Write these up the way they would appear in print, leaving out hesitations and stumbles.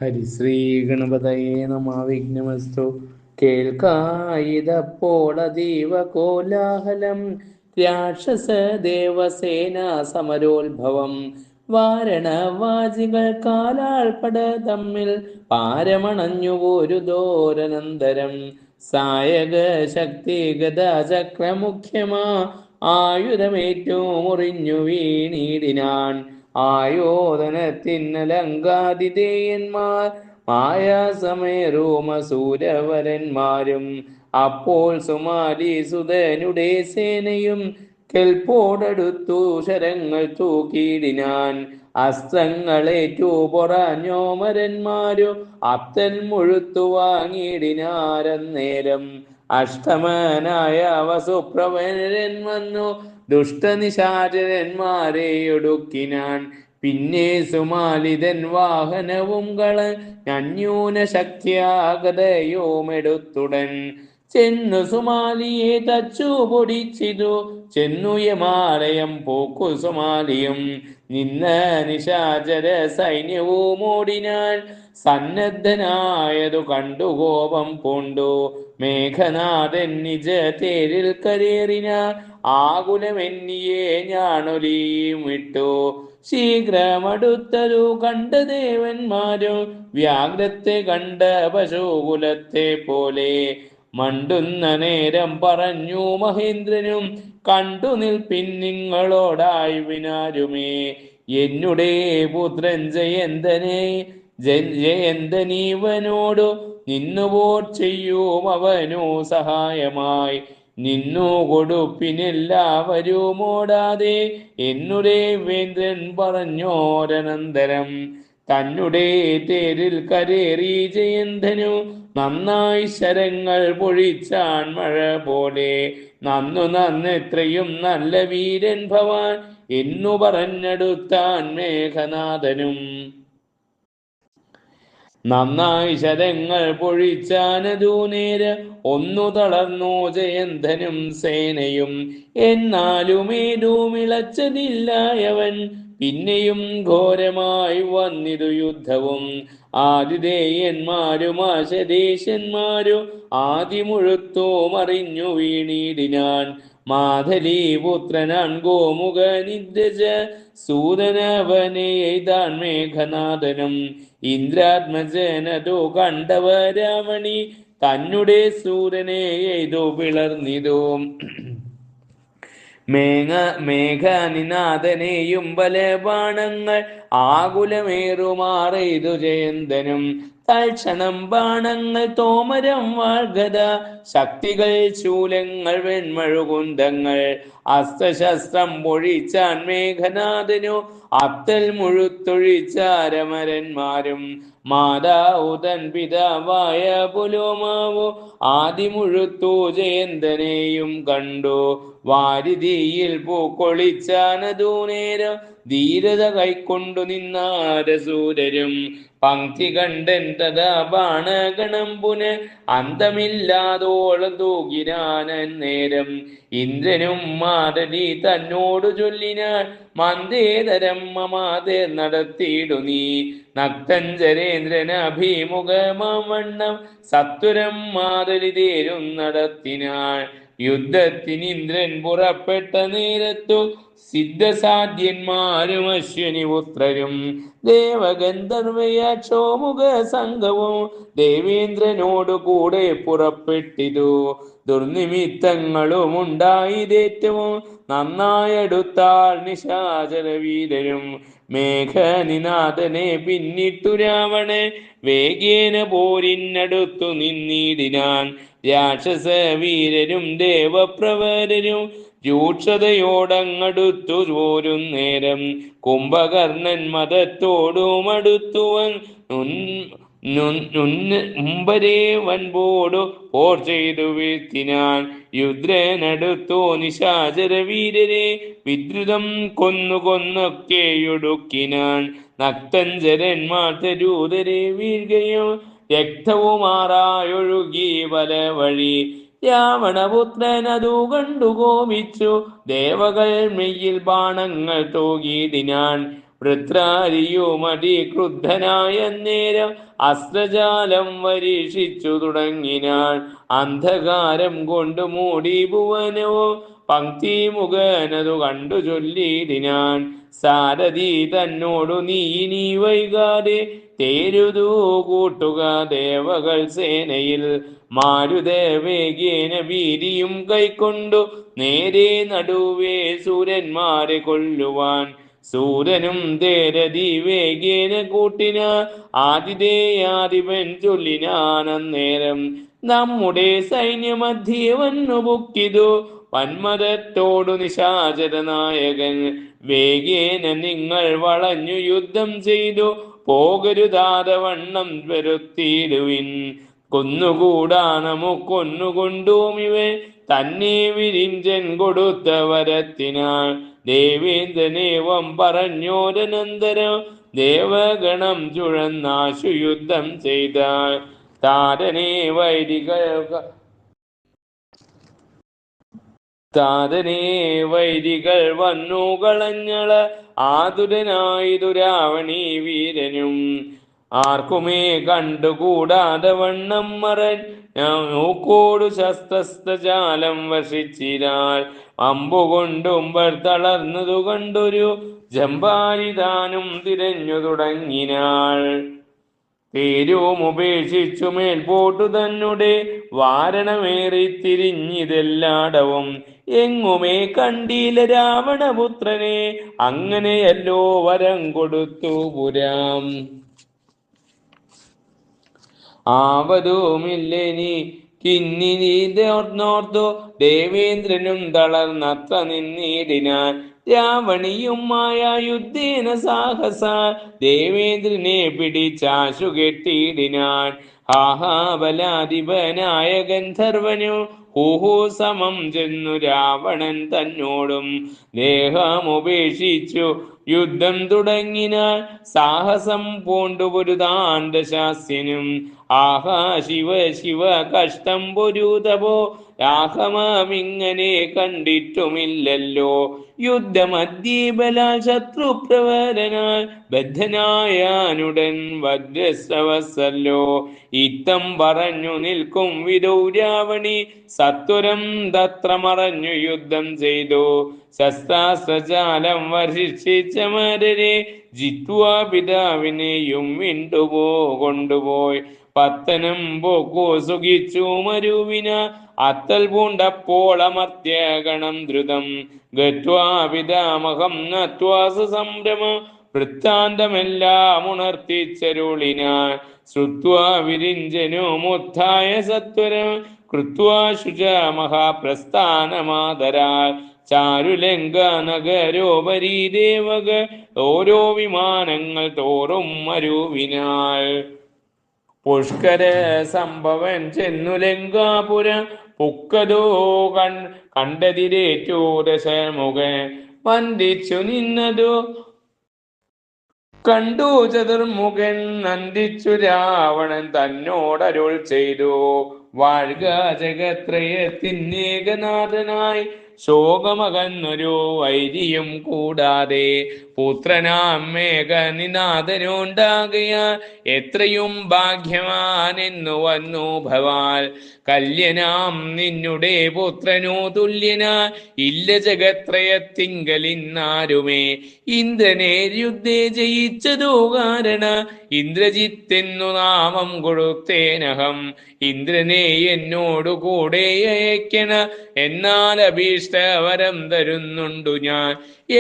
ഹരിശ്രീ ഗണപതയേ നമ. വിഘ്നമസ്തു. കേൾക്കായിതപ്പോളതീവ കോലാഹലം രാക്ഷസ ദേവസേനാ സമരോത്ഭവം വാരണവാജികൾ കാലാൾപട തമ്മിൽ പാരമണഞ്ഞുപോരു ദോരനന്തരം സായക ശക്തി ഗദാചക്രമുഖ്യമാ ആയുധമേറ്റു മുറിഞ്ഞു വീണീടിനാൻ. ആയോധനത്തിന്നലങ്കാതിഥേയന്മാർ മായാസമേരോമസൂരവരന്മാരും അപ്പോൾ സുമാലി സുതനുടെ സേനയും കെൽപ്പോടടുത്തു ശരങ്ങൾ തൂക്കിയിടിനാൻ. അസ്ത്രങ്ങളേറ്റു പൊറഞ്ഞോമരന്മാരു അപ്തൻ മുഴുത്തു വാങ്ങിയിടിനാരന്നേരം. അഷ്ടമനായ വസുപ്രവരൻ വന്നു ദുഷ്ടനിശാചരന്മാരെ ഒടുക്കിനാൻ. പിന്നെ സുമാലിതൻ വാഹനവും കളഞ്ഞൂന ശക്തിയാഗതയോമെടുത്തുടൻ ചെന്നു സുമാലിയെ തച്ചു പൊടിച്ചിതു. ചെന്നു യമാലയം പോക്കു സുമാലിയും നിന്ന നിശാചര സൈന്യവും ഓടിനാൻ. സന്നദ്ധനായതു കണ്ടു കോപം പൂണ്ടു മേഘനാഥൻ നിജ തേരിൽ കരേറിനാൻ. ആകുലമെന്നിയെ ഞാനൊലിയും വിട്ടു ശീഘ്രമടുത്തതു കണ്ട ദേവന്മാരും വ്യാഗ്രത്തെ കണ്ട പശുകുലത്തെ പോലെ. മണ്ടുന്ന നേരം പറഞ്ഞു മഹേന്ദ്രനും കണ്ടു നിൽപ്പിൻ നിങ്ങളോടായി വിനാരുമേ. എന്നുടേ പുത്രൻ ജയന്തനീവനോടു നിന്നുപോർ ചെയ്യും അവനു സഹായമായി. നിന്നു കൊടുപ്പിനെല്ലാവരും ഓടാതെ എന്നുടേ വേന്ദ്രൻ പറഞ്ഞോരനന്തരം. തന്നുടേ തേരിൽ കരേറി ജയന്തനു നന്നായി ശരങ്ങൾ പൊഴിച്ചാൻ മഴ പോലെ. നന്നെത്രയും നല്ല വീരൻ ഭവാൻ എന്നു പറഞ്ഞെടുത്താൻ മേഘനാഥനും. നന്നായി ശരങ്ങൾ പൊഴിച്ചാനതു നേരെ ഒന്നു തളർന്നു ജയന്തനും സേനയും. എന്നാലുമേതുമിളച്ചതില്ലായവൻ പിന്നെയും ഘോരമായി വന്നിതു യുദ്ധവും. ആതിഥേയന്മാരും ആശദേശന്മാരും ആദിമുഴുത്തോ മറിഞ്ഞു വീണിടിനാൻ. മാധലി പുത്രനാൻ ഗോമുഖനിദ്രജ സൂതനവനെ എയ്താൻ മേഘനാഥനും. ഇന്ദ്രാത്മജനതു കണ്ടവരാവണി തന്നുടെ സൂരനെ എയ്തു പിളർന്നിതു. മേഘനിനാഥനെയും ബലബാണങ്ങൾ ആകുലമേറുമാറെയ്തു ജയന്തനും. തൽക്ഷണം ബാണങ്ങൾ തോമരം വാഴ്ഗത ശക്തികൾ ശൂലങ്ങൾ വെൺമഴുകുന്തങ്ങൾ അസ്ത്രശസ്ത്രം പൊഴിച്ചാൻ മേഘനാഥനു. അത്തൽ മുഴുത്തൊഴിച്ചാരമരന്മാരും മാതാവുതൻ പിതാവായ പുലോമാവു ആദിമുഴുത്തു ജയന്തനെയും കണ്ടു. വാരിധിയിൽ പൂക്കൊളിച്ചാനതു നേരം ധീരത കൈക്കൊണ്ടു നിന്നാരസൂരരും. പങ്ക്തി കണ്ടൻ തഥാ ബാണഗണം പുനഃ അന്തമില്ലാതോളം തൂകിനാനൻ നേരം. ഇന്ദ്രനും മാതലി തന്നോടു ചൊല്ലിനാൻ മന്ദേതരം മമാതെ നടത്തിയിടു നീ. നക്തഞ്ചരേന്ദ്രനഭിമുഖമാവണ്ണം സത്വരം മാതലി തേരും നടത്തിനാൻ. യുദ്ധത്തിനിന്ദ്രൻ പുറപ്പെട്ട നേരത്തു സിദ്ധസാധ്യന്മാരും അശ്വനിപുത്രരും ദേവഗന്ധർവയാക്ഷോമുഖ സംഘവും ദേവേന്ദ്രനോടു കൂടെ പുറപ്പെട്ടിതു. ദുർനിമിത്തങ്ങളും ഉണ്ടായതേറ്റവും നന്നായടുത്താൾ നിശാചര വീരരും. മേഘനിനാഥനെ പിന്നിട്ടു രാവണൻ വേഗേന പോരിനടുത്തു നിന്നിടിനാൻ. രാക്ഷസ വീരരും ദേവപ്രവരരും രൂക്ഷതയോടങ്ങടുത്തു പോരും നേരം. കുംഭകർണൻ മതത്തോടുമടുത്തുവൻ മുമ്പരേ വൻപോടു പോർ ചെയ്തു വീഴ്ത്തിനാൻ. രുദ്രനടുത്തോ നിശാചര വീരരെ വിദ്രുതം കൊന്നൊക്കെയൊടുക്കിനാൻ. നക്തഞ്ചരന്മാർ തരൂതരെ വീഴ്കയോ രക്തവുമാറായൊഴുകി പല വഴി. രാവണപുത്രൻ അതു കണ്ടു കോപിച്ചു ദേവകൾ മെയ്യിൽ ബാണങ്ങൾ തൂകിടിനാൻ. വൃത്രാരിയുമതി ക്രുദ്ധനായ നേരം അസ്ത്രജാലം വരീക്ഷിച്ചു തുടങ്ങിനാൾ. അന്ധകാരം കൊണ്ട് മൂടി ഭുവനവും പങ്ക്തി മുഖനതു കണ്ടു ചൊല്ലിടിനാൻ. സാരഥി തന്നോടു നീ വൈകാതെ തേരുതു കൂട്ടുക ദേവകൾ സേനയിൽ. മാരുതവേഗേന വീതിയും കൈക്കൊണ്ടു നേരെ നടുവേ സൂരന്മാരെ കൊല്ലുവാൻ. സൂരനും തേരതി വേഗേന കൂട്ടിന ആതിഥേയാധിപൻ ചൊല്ലിനാനന്നേരം. നമ്മുടെ സൈന്യമധ്യേ വന്നു പൊക്കിതു വന്മതത്തോടു നിശാചര നായകൻ. വേഗേന നിങ്ങൾ വളഞ്ഞു യുദ്ധം ചെയ്തു പോകരുതാതവണ്ണം വരുത്തിയിടുവിൻ. കൊന്നുകൂടാ നമുക്കൊന്നുകൊണ്ടും ഇവൻ തന്നെ വിരിഞ്ചൻ കൊടുത്ത വരത്തിനാൽ. ദേവേന്ദ്രനേവം പറഞ്ഞോരനന്തരം ദേവഗണം ചുഴന്നാശു യുദ്ധം ചെയ്താൽ. താരനെ വൈരികൾ വന്നു കളഞ്ഞള ആതുരനായിതു രാവണീ വീരനും. ആർക്കുമേ കണ്ടുകൂടാതെ വണ്ണം മൂക്കോടു ശസ്ത്രസ്ത്രജാലം വർഷിച്ചിരാൾ. അമ്പുകൊണ്ടുമ്പർ തളർന്നതു കണ്ടൊരു ജമ്പാരിതാനും തിരഞ്ഞു തുടങ്ങിനാൾ. പേരും ഉപേക്ഷിച്ചു മേൽപോട്ടു തന്നെ വാരണമേറി തിരിഞ്ഞിതെല്ലാടവും. എങ്ങുമേ കണ്ടീല രാവണപുത്രനെ അങ്ങനെയല്ലോ വരം കൊടുത്തു പുരാം. ആവതുമില്ലെനി കിന്നിനീതോർന്നോർത്തു ദേവേന്ദ്രനും തളർന്നത്ര നിന്നിടിനാൻ. രാവണിയുമായ യുദ്ധേന സാഹസ ദേവേന്ദ്രനെ പിടിച്ചാശു കെട്ടിയിടിനാൻ. ആഹാബലാധിപനായ ഗന്ധർവനു ഹൂഹു സമം ചെന്നു രാവണൻ തന്നോടും ദേഹമുപേക്ഷിച്ചു യുദ്ധം തുടങ്ങിനാൽ. സാഹസം പൂണ്ടുപൊരുതാന്റെ ശാസ്യനും ആഹാ ശിവ ശിവ കഷ്ടം പൊരുതപോ രാഘവമിങ്ങനെ കണ്ടിട്ടുമില്ലല്ലോ. യുദ്ധമധ്യബലാൽ ശത്രുപ്രവരനാൽ ബദ്ധനായാനുടൻ വജ്രസ്രവസല്ലോ. ഇത്തം പറഞ്ഞു നിൽക്കും വിധൗ രാവണി സത്വരം തത്ര മറഞ്ഞു യുദ്ധം ചെയ്തു. ശസ്ത്രാസ്ത്രജാലം വർഷിച്ച മരരെ ജിത്വാ പിതാവിനെയും കൊണ്ടുപോയി. പത്തനം പോക്കോ സുഖിച്ചു മരുവിന അത്തൽ പൂണ്ടപ്പോൾ അമർത്യഗണം ദ്രുതം. ഗത്വാ പിതാമഹം നത്വാസ സംരമ വൃത്താന്തമെല്ലാം ഉണർത്തിച്ചരുളിനാൻ. ശ്രുത്വാ വിരിഞ്ചനുമുത്ഥായ സത്വരം കൃത്വാ ശുച മഹാപ്രസ്ഥാനമാതരാൽ. ചാരുലങ്ക നഗരോപരി ദേവക ഓരോ വിമാനങ്ങൾ തോറും മരുവിനാൽ. പുഷ്കര സംഭവൻ ചെന്നു ലങ്കാപുരം പുക്കതോ കണ്ടതിരേറ്റു ദശമുഖൻ. വന്ദിച്ചു നിന്നതു കണ്ടു ചതുർമുഖൻ നന്ദിച്ചു രാവണൻ തന്നോടരുൾ ചെയ്തു. വാഴ്ക ജഗത്രയത്തിന്നേകനാഥനായി ശോകമകന്നൊരു വൈരിയും കൂടാതെ. പുത്രനാം മേഘനിനാഥനുണ്ടാകയാൽ എത്രയും ഭാഗ്യവാനെന്നു വന്നു ഭവാൽ. കല്യനാം നിന്നുടെ പുത്രനു തുല്യന ഇല്ല ജഗത്രയത്തിങ്കലിന്നാരുമേ. ഇന്ദ്രനെ യുദ്ധേ ജയിച്ചതു കാരണ ഇന്ദ്രജിത്തെന്നു നാമം കൊടുത്തേനഹം. ഇന്ദ്രനെ എന്നോടു കൂടെ അയക്കണ എന്നാൽ അഭീഷ്ടവരം തരുന്നുണ്ടു ഞാൻ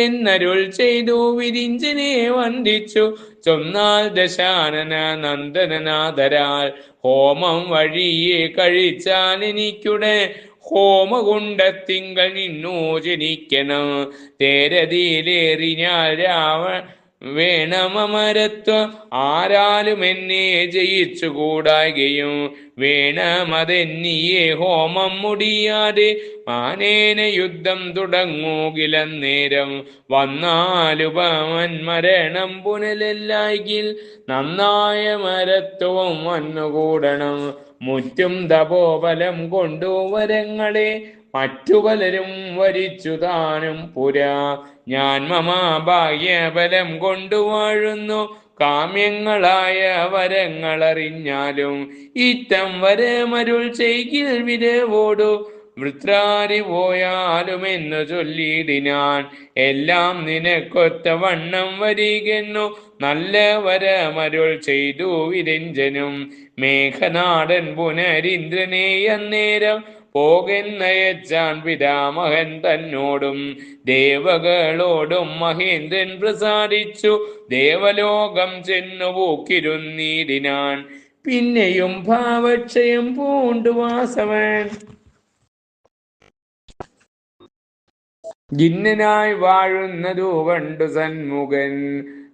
എന്നരുൾ ചെയ്തു. വിരിഞ്ചനെ വന്ദിച്ചു ചൊന്നാൽ ദശാനന നന്ദനാഥരാൽ. ഹോമം വഴിയെ കഴിച്ചാൽ എനിക്കുടെ ഹോമകുണ്ടത്തിങ്കൽ നിന്നു ജനിക്കണം. തേരതിയിലേറിഞ്ഞാൽ വേണമരത്വം ആരാലും എന്നെ ജയിച്ചുകൂടാകയും വേണമതെന്നിയെ ഹോമം മുടിയാതെ മാനേന യുദ്ധം തുടങ്ങൂകിലന്നേരം. വന്നാലുപമൻ മരണം പുനലല്ലായിൽ നന്നായ മരത്വവും വന്നുകൂടണം. മുറ്റും തപോബലം കൊണ്ടു വരങ്ങളെ മറ്റു പലരും വരിച്ചു താനും പുരാ. ഞാൻ മമ ബാഹ്യബലം കൊണ്ടു വാഴുന്നു, കാമ്യങ്ങളായ വരങ്ങളറിഞ്ഞാലും ഇറ്റം വരമരുൾ ചെയ്കിൽ വിരവോടു വൃത്രാരി പോയാലുമെന്നു ചൊല്ലിയിടിനാൻ. എല്ലാം നിനക്കൊത്ത വണ്ണം വരികെന്നു നല്ല വരമരുൾ ചെയ്തു വിരഞ്ജനും. മേഘനാടൻ പുനരിന്ദ്രനെ അന്നേരം പോകെന്നയച്ചാൻ പിതാമഹൻ തന്നോടും ദേവകളോടും മഹേന്ദ്രൻ പ്രസാദിച്ചു ദേവലോകം ചെന്നു പോക്കിരുന്നിടിനാൻ. പിന്നെയും ഭാവക്ഷയം പൂണ്ടു വാസവൻ ഖിന്നനായി വാഴുന്നതു കണ്ടു സന്മുഖൻ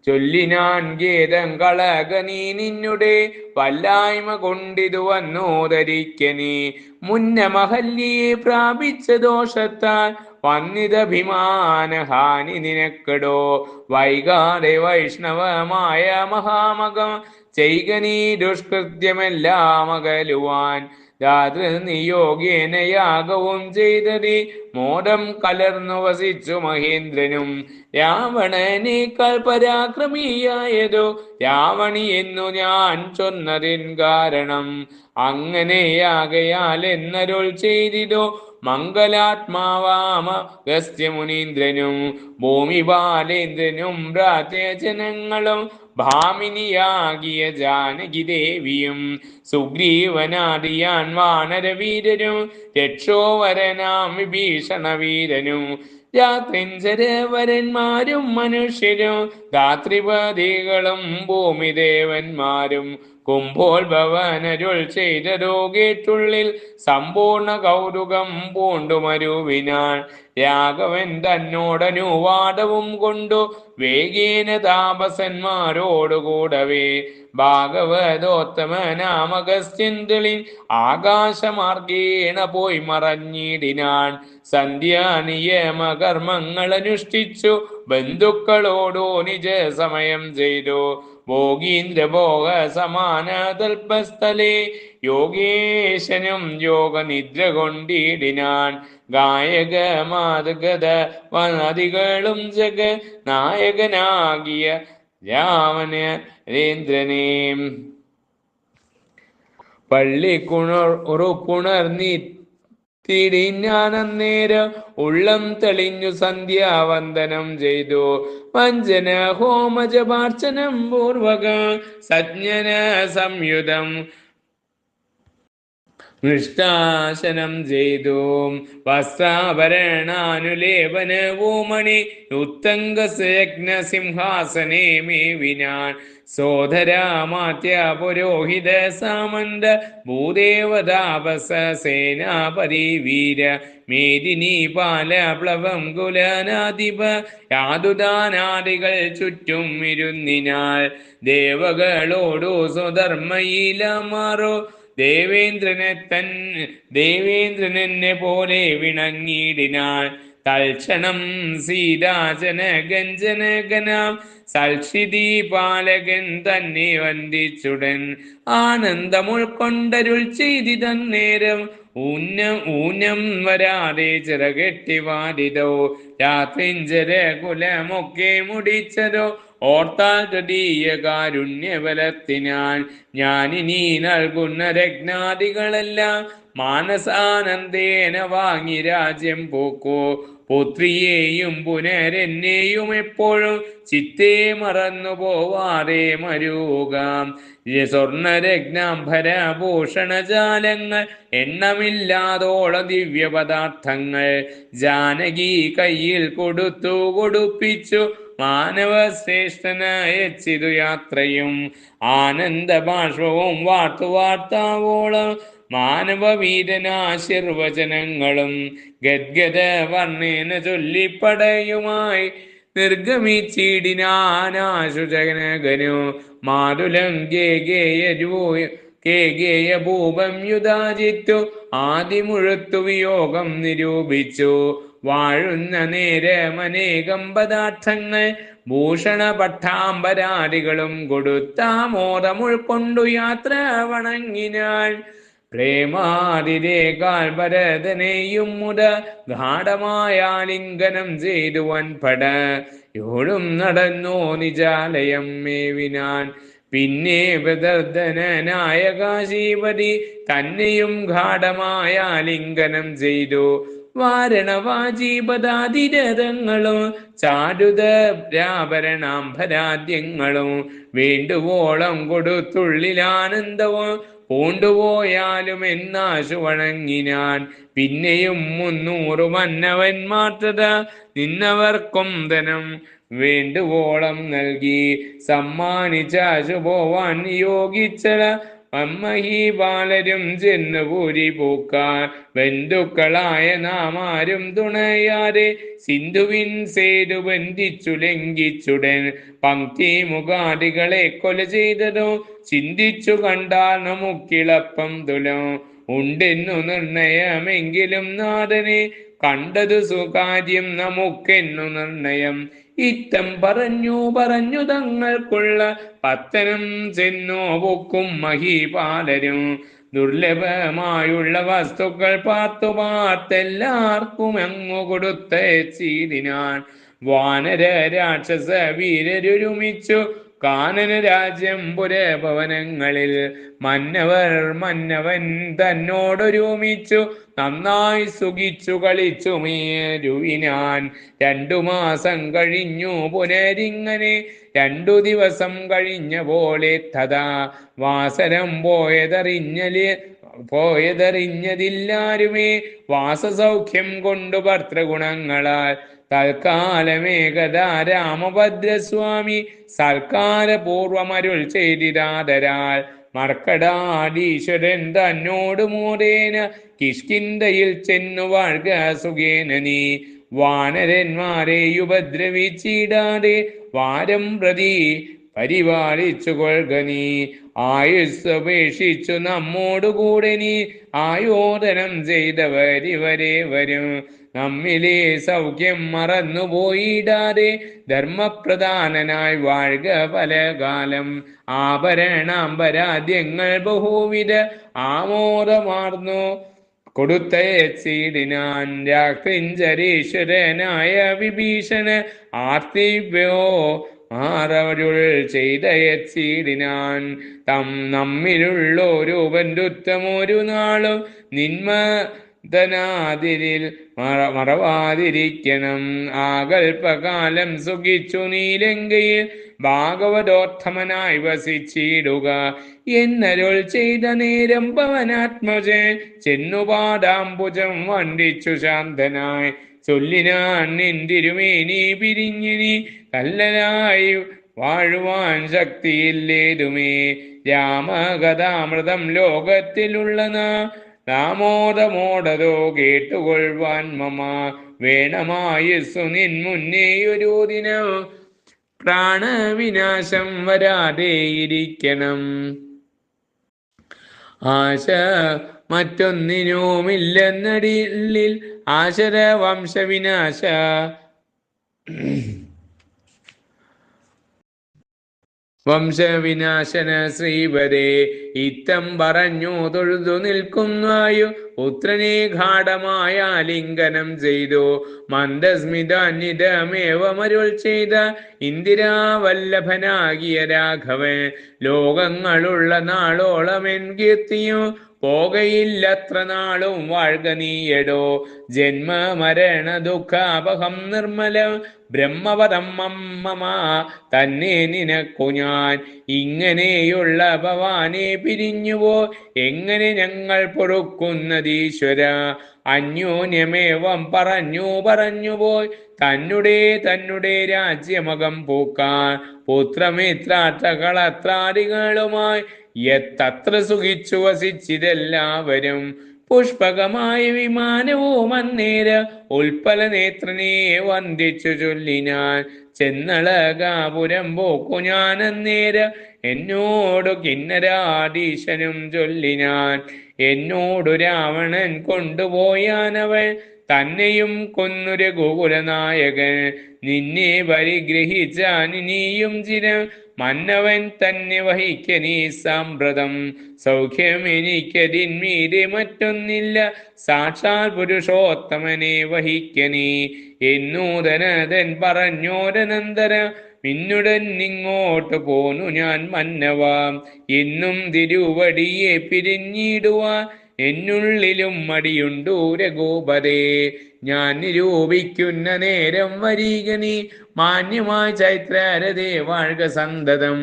ചൊല്ലിനാൻ ഗേദം കളക നീ നിന്നുടെ വല്ലായ്മ കൊണ്ടിതു വന്നോദരിക്കനീ. മുന്നമഹല്യെ പ്രാപിച്ച ദോഷത്താൽ വന്നിതഭിമാനഹാനി നിനക്കടോ. വൈകാതെ വൈഷ്ണവമായ മഹാമകം ചെയ്ക നീ ദുഷ്കൃത്യമെല്ലാം അകലുവാൻ. ധാതൃനിയോഗേന യാഗവും ചെയ്തതി മോദം കലർന്നു വസിച്ചു മഹേന്ദ്രനും. രാവണനേക്കാൾ പരാക്രമിയായതോ രാവണി എന്നു ഞാൻ ചൊന്നതിൻ കാരണം. അങ്ങനെയാകയാൽ എന്നരുൾ ചെയ്തിതോ മംഗലാത്മാവാമ ഗസ്ത്യമുനീന്ദ്രനും. ഭൂമിപാലേന്ദ്രനും ഭ്രാത്യജനങ്ങളും ഭാമിനിയാകിയ ജാനകി ദേവിയും സുഗ്രീവനാദിയാൻ വാനരവീരനും രക്ഷോവരനാം വിഭീഷണ വീരനും രാത്രിഞ്ചരവരന്മാരും മനുഷ്യരും ധാത്രിപതികളും ഭൂമിദേവന്മാരും കുംഭോത്ഭവനരുൾ ചെയ്തതോ കേട്ടുള്ളിൽ സമ്പൂർണ്ണ കൗതുകം പൂണ്ടുമരുവിനാൻ. രാഘവൻ തന്നോടനുവാദവും കൊണ്ടു വേഗേന താപസന്മാരോടുകൂടവേ ഭാഗവതോത്തമനാമഗസ്ത്യന്തളിൽ ആകാശമാർഗേണ പോയി മറഞ്ഞിടിനാൻ. സന്ധ്യാനിയമകർമ്മങ്ങൾ അനുഷ്ഠിച്ചു ബന്ധുക്കളോടോ നിജ സമയം ചെയ്തു ഭോഗീന്ദ്രഭോഗ സമാന തൽപസ്ഥലേ യോഗേശനും യോഗനിദ്ര കൊണ്ടിടിനാൻ. ഗായക മാതൃഗത വനദികളും ജഗ നായകനാകിയ രാമനേന്ദ്രനെ പള്ളിക്കുണർന്നി തിരിഞ്ഞാനന്നേരം ഉള്ളം തെളിഞ്ഞു സന്ധ്യാവന്ദനം ചെയ്തു. വഞ്ചന ഹോമജപാർച്ചനം പൂർവക സജ്ഞന സംയുതം മൃഷ്ടാശനം ചെയ്തു. വസ്ത്രാഭരണാനുലേപനവൂമണി ഉത്തംഗയജ്ഞ സിംഹാസനേ മേവിനാൻ. സോദരാമാത്യ പുരോഹിത സാമന്ത ഭൂദേവതാപസ സേനാപതി വീര മേദിനി പാല പ്ലവം കുലനാധിപ യാതുദാനാദികൾ ചുറ്റും ഇരുന്നിനാൽ. ദേവകളോടു സ്വധർമ്മയിലമാറോ ദേവേന്ദ്രനെന്നെ പോലെ വിണങ്ങിടിനാൻ. തൽക്ഷണം സീതാജനഗഞ്ജനകനാം സൽക്ഷിതി പാലകൻ തന്നെ വന്ദിച്ചുടൻ ആനന്ദമുൾക്കൊണ്ടരുൾ ചെയ്തിതന്നേരം ഊനം വരാതെ ചിറകെട്ടി വാരിതോ രാത്രിഞ്ചര കുലമൊക്കെ മുടിച്ചതോ ഓർത്താൽ തൃതീയ കാരുണ്യബലത്തിനാൽ. ഞാനിനി നൽകുന്ന രത്നാദികളെല്ലാം മാനസാനന്ദേന വാങ്ങി രാജ്യം പോക്കൂ. പുത്രിയെയും പുനരെന്നെയും എപ്പോഴും ചിത്തേ മറന്നു പോവാതെ മരുകാം. സ്വർണരത്നാംഭരഭൂഷണജാലങ്ങൾ എണ്ണമില്ലാതോളം ദിവ്യപദാർത്ഥങ്ങൾ ജാനകി കയ്യിൽ കൊടുപ്പിച്ചു മാനവശ്രേഷ്ഠനയച്ചിതു യാത്രയും. ആനന്ദ ബാഷ്പവും വാർത്താവോളം മാനവവീരനാശീർവചനങ്ങളും ഗദ്ഗദ വർണ്ണേന ചൊല്ലിപ്പടയുമായി നിർഗമിച്ചിടിനാനാശുജനകനു. മാതുലം കേകേയ ഭൂപം യുധാജിത്തു ആദിമുഴുത്തു വിയോഗം നിരൂപിച്ചു. വാഴുന്ന നേരമനേകം പദാർത്ഥങ്ങൾ ഭൂഷണ പട്ടാംബരാദികളും കൊടുത്താമോദം ഉൾക്കൊണ്ടു യാത്ര വണങ്ങിനാൻ. പ്രേമാതിരേകാൽ ഭരതനെയും മുത ഗാഠമായ ലിംഗനം ചെയ്തു വൻപട യോടും നടന്നോ നിജാലയം മേവിനാൻ. പിന്നെ പ്രദർദനായ കാശീപതി തന്നെയും ഗാഠമായ ലിംഗനം ചെയ്തു. വാരണവാജീപദാതിരഥങ്ങളും ചാരുതാഭരണാംഭരാദ്യങ്ങളും വേണ്ടുവോളം കൊടുത്തുള്ളിലാനന്ദവും പൂണ്ടുപോയാലും എന്നാശു വണങ്ങിനാൻ. പിന്നെയും 300 മന്നവന്മാർത്തത നിന്നവർക്കും ധനം വേണ്ടുവോളം നൽകി സമ്മാനിച്ചാശു പോവാൻ നിയോഗിച്ചല. മമ്മഹീപാലരും ചെന്നു പൂരി പൂക്കാൻ ബന്ധുക്കളായ നാം ആരും തുണയാതെ സിന്ധുവിൻ സേതു ബന്ധിച്ചു ലംഘിച്ചുടൻ പങ്ക്തി മുഖാദികളെ കൊല ചെയ്തതോ ചിന്തിച്ചു കണ്ടാൽ നമുക്കിളപ്പം തുലം ഉണ്ടെന്നു നിർണയമെങ്കിലും നാഥനെ കണ്ടതു സുകാര്യം നമുക്കെന്നു നിർണയം. ഇത്തം പറഞ്ഞു തങ്ങൾക്കുള്ള പത്തനം ചെന്നോ പൊക്കും മഹീപാലരും. ദുർലഭമായുള്ള വസ്തുക്കൾ പാർത്തെല്ലാവർക്കും അങ്ങു കൊടുത്തീതിനാൻ. വാനര രാക്ഷസ വീരരുമിച്ചു കാനന രാജ്യം പുരഭവനങ്ങളിൽ മന്നവൻ തന്നോടൊരുമിച്ചു നന്നായി സുഖിച്ചു കളിച്ചു മേരുവിനാൻ. 2 മാസം കഴിഞ്ഞു പുനരിങ്ങനെ 2 ദിവസം കഴിഞ്ഞ പോലെ തഥാ വാസരം പോയതറിഞ്ഞതില്ലാരുമേ. വാസസൗഖ്യം കൊണ്ടു ഭർത്തൃഗുണങ്ങളാൽ തൽക്കാലമേകദാ രാമഭദ്രസ്വാമി സൽക്കാരപൂർവമരുൾ ചെയ്തിരാതരാൽ മർക്കടാദീശ്വരൻ തന്നോട് മോദേന കിഷ്കിന്ധയിൽ ചെന്നു വാഴ്ക സുഖേന നീ. വാനരന്മാരെ ഉപദ്രവിച്ചിടാതെ വാരം പ്രതി പരിപാലിച്ചു കൊള്ളുക നീ. ആയുസ്സപേക്ഷിച്ചു നമ്മോടുകൂടെ നീ ആയോധനം ചെയ്തവരിവരെ വരും. നമ്മിലെ സൗഖ്യം മറന്നുപോയിടാതെ ധർമ്മപ്രധാനനായി വാഴ്ക പലകാലം. ആഭരണാംബരാദ്യങ്ങൾ ബഹുവിധ ആമോദമാർന്നു കൊടുത്തയച്ചിടിനാൻ. രാക്രിഞ്ചരീശ്വരനായ വിഭീഷണ ആർത്തിഭ്യോ ആറവരുൾ ചെയ്തയച്ചിടിനാൻ. നമ്മിലുള്ളൊരു ബന്ധുത്വമൊരു നാളും നിന്മദനാതിരിൽ മറവാതിരിക്കണം. ആകൽപകാലം സുഖിച്ചു നീലങ്കയിൽ ഭാഗവതോത്തമനായി വസിച്ചിടുക എന്നരുൾ ചെയ്ത നേരം പവനാത്മജൻ ചെന്നുപാദാംബുജം വണ്ടിച്ചു ശാന്തനായി ചൊല്ലിനാൻ. നിന്തിരുമേനി പിരിഞ്ഞിനി കല്ലനായി വാഴുവാൻ ശക്തിയില്ലേതുമേ. രാമകഥാമൃതം ലോകത്തിലുള്ള നാമോദമോടതോ കേട്ടുകൊള്ളുവാൻ മമ വേണമായുസ്സു നിൻ മുന്നേയൊരു ദിനം പ്രാണവിനാശം വരാതെയിരിക്കണം. ആശ മറ്റൊന്നിനുമില്ലെന്നടിയിൽ ആശര വംശവിനാശ വംശവിനാശന ശ്രീവരേ. ഇത്തം പറഞ്ഞു തൊഴുതു നിൽക്കുന്നായു പുത്രനെ ഗാഠമായ ലിംഗനം ചെയ്തു മന്ദസ്മിതാന്വിതമേവമരുൾ ചെയ്ത ഇന്ദിരാവല്ലഭനാകിയ രാഘവൻ. ലോകങ്ങളുള്ള നാളോളമെൻ കീർത്തിയോ പോകയില്ലത്ര നാളും വാഴ്ക നീയടോ. ജന്മമരണ ദുഃഖാപഹം നിർമ്മലം ബ്രഹ്മപദം മമ്മ തന്നെ നിനക്കു ഞാൻ. ഇങ്ങനെയുള്ള ഭവാനെ പിരിഞ്ഞുവോ എങ്ങനെ ഞങ്ങൾ പൊറുക്കുന്നതീശ്വര. അന്യോന്യമേവം പറഞ്ഞുപോയി തന്നെ രാജ്യമകം പൂക്കാൻ പുത്രമിത്രാർത്ഥകളത്രാദികളുമായി എത്തത്ര സുഖിച്ചു വസിച്ചിതെല്ലാവരും. പുഷ്പകമായ വിമാനവും അന്നേര ഉൽപ്പല നേത്രനെ വന്ദിച്ചു ചൊല്ലിനാൻ. ചെന്നളകാപുരം പോക്കു ഞാൻ അന്നേര എന്നോടു കിന്നരാധീശനും ചൊല്ലിനാൻ. എന്നോടു രാവണൻ കൊണ്ടുപോയാനവൻ തന്നെയും കൊന്നു രഘുകുലനായകൻ. നിന്നെ പരിഗ്രഹിച്ചാൻ ഇനിയും ചിരം മന്നവൻ തന്നെ വഹിക്കനീ സാമ്പ്രതം. സൗഖ്യം എനിക്കതിന്മീതെ മറ്റൊന്നില്ല, സാക്ഷാൽ പുരുഷോത്തമനെ വഹിക്കനീ എന്നൂതനതൻ പറഞ്ഞോരനന്തര പിന്നുടൻ ഇങ്ങോട്ട് പോന്നു ഞാൻ മന്നവ. എന്നും തിരുവടിയെ പിരിഞ്ഞിടുവാൻ എന്നുള്ളിലും മടിയുണ്ടു രഘുപതേ. ഞാൻ നിരൂപിക്കുന്ന നേരം വരിക നീ മാന്യമായി ചൈത്രരഥേ വാഴ്ക സന്തതം.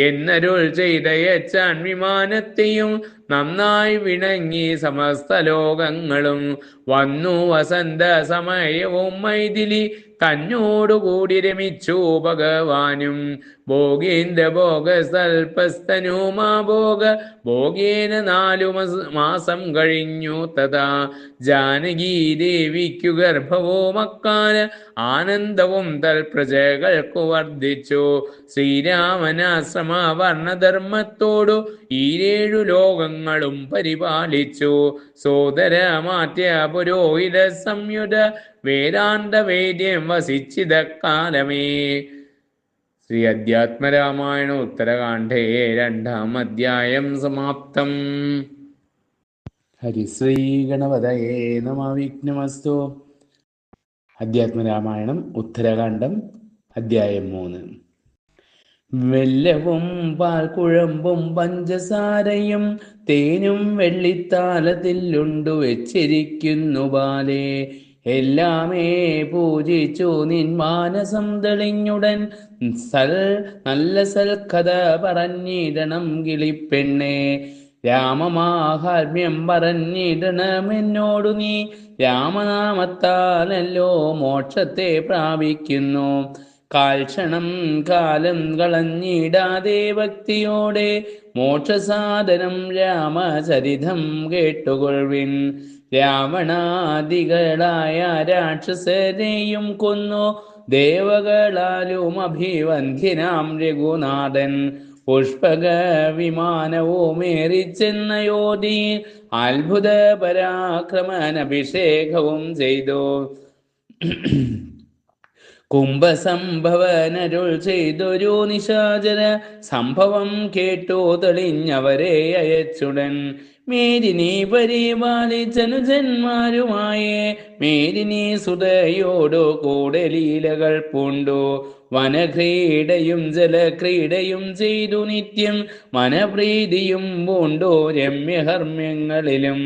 എന്നരുൾ ചെയ്തയച്ചാൻ വിമാനത്തെയും നന്നായി വിണങ്ങി സമസ്ത ലോകങ്ങളും. വന്നു വസന്ത സമയവും മൈഥിലി തന്നോടുകൂടി രമിച്ചു ഭഗവാനും. ഭോഗേന്ദ്ര ഭോഗ സൽപസ്തനുമാ ഭോഗ ഭോഗേന 4 മാസം കഴിഞ്ഞു തഥാ. ജാനകീ ദേവിക്കു ഗർഭവും അക്കാല ആനന്ദവും തൽപ്രജകൾക്കു വർദ്ധിച്ചു. ശ്രീരാമനാശ്രമ വർണ്ണധർമ്മത്തോടു 7 ലോകങ്ങളും പരിപാലിച്ചു. സോദര മാത്യ പുരോഹിത സംയുത വേദാന്ത വേദ്യം വസിച്ചിതക്കാലമേ. ശ്രീ അധ്യാത്മരാമായണ ഉത്തരകാണ്ഡേ 2-ാം അധ്യായം സമാപ്തം. ഹരിശ്രീ ഗണപതയേ നമഃ. വിഘ്നമസ്തു. അധ്യാത്മരാമായണം ഉത്തരകാണ്ഡം അധ്യായം 3. വെല്ലവും പാൽക്കുഴമ്പും പഞ്ചസാരയും തേനും വെള്ളിത്താലത്തിലുണ്ടു വെച്ചിരിക്കുന്നു ബാലേ. എല്ലാമേ പൂജിച്ചു നിൻ മാനസം തെളിഞ്ഞുടൻ നല്ല സൽക്കഥ പറഞ്ഞിടണം കിളിപ്പെണ്ണേ. രാമമാഹാത്മ്യം പറഞ്ഞിടണമെന്നോടു നീ, രാമനാമത്താലല്ലോ മോക്ഷത്തെ പ്രാപിക്കുന്നു. കാൽക്ഷണം കാലം കളഞ്ഞിടാതെ ഭക്തിയോടെ മോക്ഷസാധനം രാമചരിതം കേട്ടുകൊള്ളുവിൻ. രാവണാദികളായ രാക്ഷസരെയും കൊന്നു ദേവകളാലും അഭിവന്ധ്യനാം രഘുനാഥൻ. പുഷ്പക വിമാനവുമേറിച്ചെന്നയോധിയിൽ അത്ഭുത പരാക്രമനഭിഷേകവും ചെയ്തു. കുംഭസംഭവനരുൾ ചെയ്തൊരു നിശാചര സംഭവം കേട്ടു തെളിഞ്ഞവരെ അയച്ചുടൻ. മേദിനി പരിപാലിച്ചനുജന്മാരുമായേ മേദിനി സുതയോടു കൂടെ ലീലകൾ പൂണ്ടു. വനക്രീഡയും ജലക്രീഡയും ചെയ്തു നിത്യം മനപ്രീതിയും പൂണ്ടു രമ്യഹർമ്മ്യങ്ങളിലും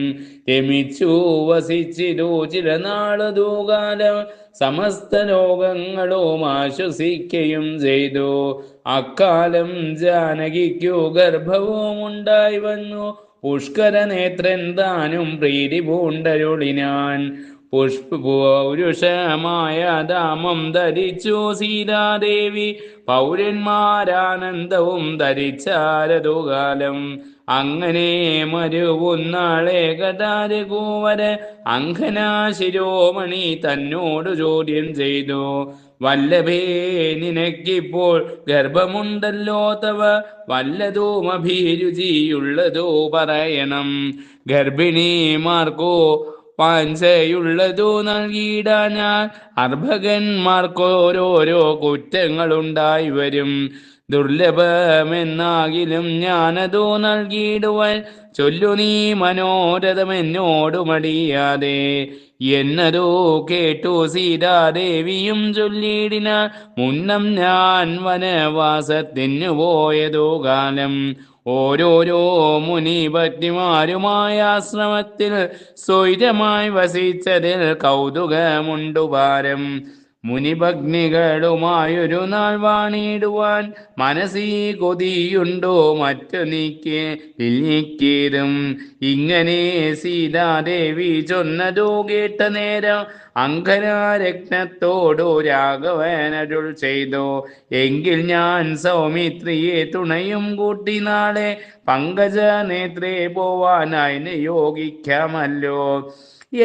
രമിച്ചു വസിച്ചിരു ചില നാളതുകാലം. സമസ്ത ലോകങ്ങളും ആശ്വസിക്കുകയും ചെയ്തു. അക്കാലം ജാനകിക്കു ഗർഭവും ഉണ്ടായി വന്നു. പുഷ്കരനേത്രൻ താനും പ്രീതി പൂണ്ടരുളിനാൻ. പൗരുഷമായ ദാമം ധരിച്ചു സീതാദേവി. പൗരന്മാരാനന്ദവും ധരിച്ചാരതുകാലം. അങ്ങനെ മരുവുന്നാളെ കഥാരഘുവര അങ്കനാശിരോമണി തന്നോട് ചോദ്യം ചെയ്തു. വല്ലഭേ, നിനക്കിപ്പോൾ ഗർഭമുണ്ടല്ലോ തവ, വല്ലതും അഭിരുചിയുള്ളതോ പറയണം. ഗർഭിണിമാർക്കോ വാഞ്ചയുള്ളതു നൽകിയിടാൻ ഞാൻ. അർഭകന്മാർക്കോരോരോ കുറ്റങ്ങളുണ്ടായി വരും. ദുർലഭമെന്നാകിലും ഞാനതു നൽകിയിടുവാൻ. ചൊല്ലു നീ മനോരഥമെന്നോടു മടിയാതെ. എന്നതോ കേട്ടു സീതാദേവിയും ചൊല്ലിയിടിനാൾ. മുന്നം ഞാൻ വനവാസത്തിനു പോയതോ കാലം. ഓരോരോ മുനിഭക്തിമാരുമായ ആശ്രമത്തിൽ സ്വൈരമായി വസിച്ചതിൽ കൗതുകമുണ്ടു പാരം. മുനിഭഗ്നികളുമായൊരു നാൾ വാണിടുവാൻ മനസ്സീ കൊതിയുണ്ടോ മറ്റു നീക്കേതും. ഇങ്ങനെ സീതാദേവി ചൊന്നതോ കേട്ട നേരം അങ്കനാരത്നത്തോടു രാഘവനരുൾ ചെയ്തു. എങ്കിൽ ഞാൻ സൗമിത്രിയെ തുണയും കൂട്ടി നാളെ പങ്കജ നേത്രേ പോവാനായി നിയോഗിക്കാമല്ലോ.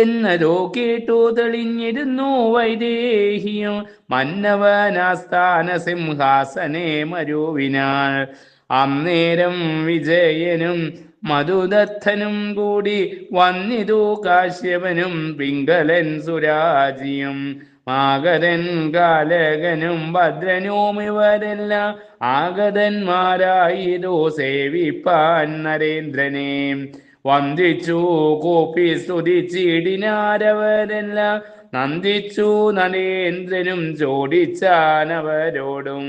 എന്നതോ കേട്ടു തെളിഞ്ഞിരുന്നു വൈദേഹിയും മന്നവനാസ്ഥാന സിംഹാസനെ മരുവിനാൾ. അന്നേരം വിജയനും മധുദത്തനും കൂടി വന്നിതു കാശ്യപനും പിംഗലൻ സുരാജിയും മാഗധൻ കാലകനും ഭദ്രനും ഇവരെല്ലാം ആഗതന്മാരായിരു സേവിപ്പാൻ നരേന്ദ്രനെ വന്ദിച്ചു കോപ്പി സ്തുതിച്ചിടിനാരവരെല്ലാം നന്ദിച്ചു നരേന്ദ്രനും ചോദിച്ചാനവരോടും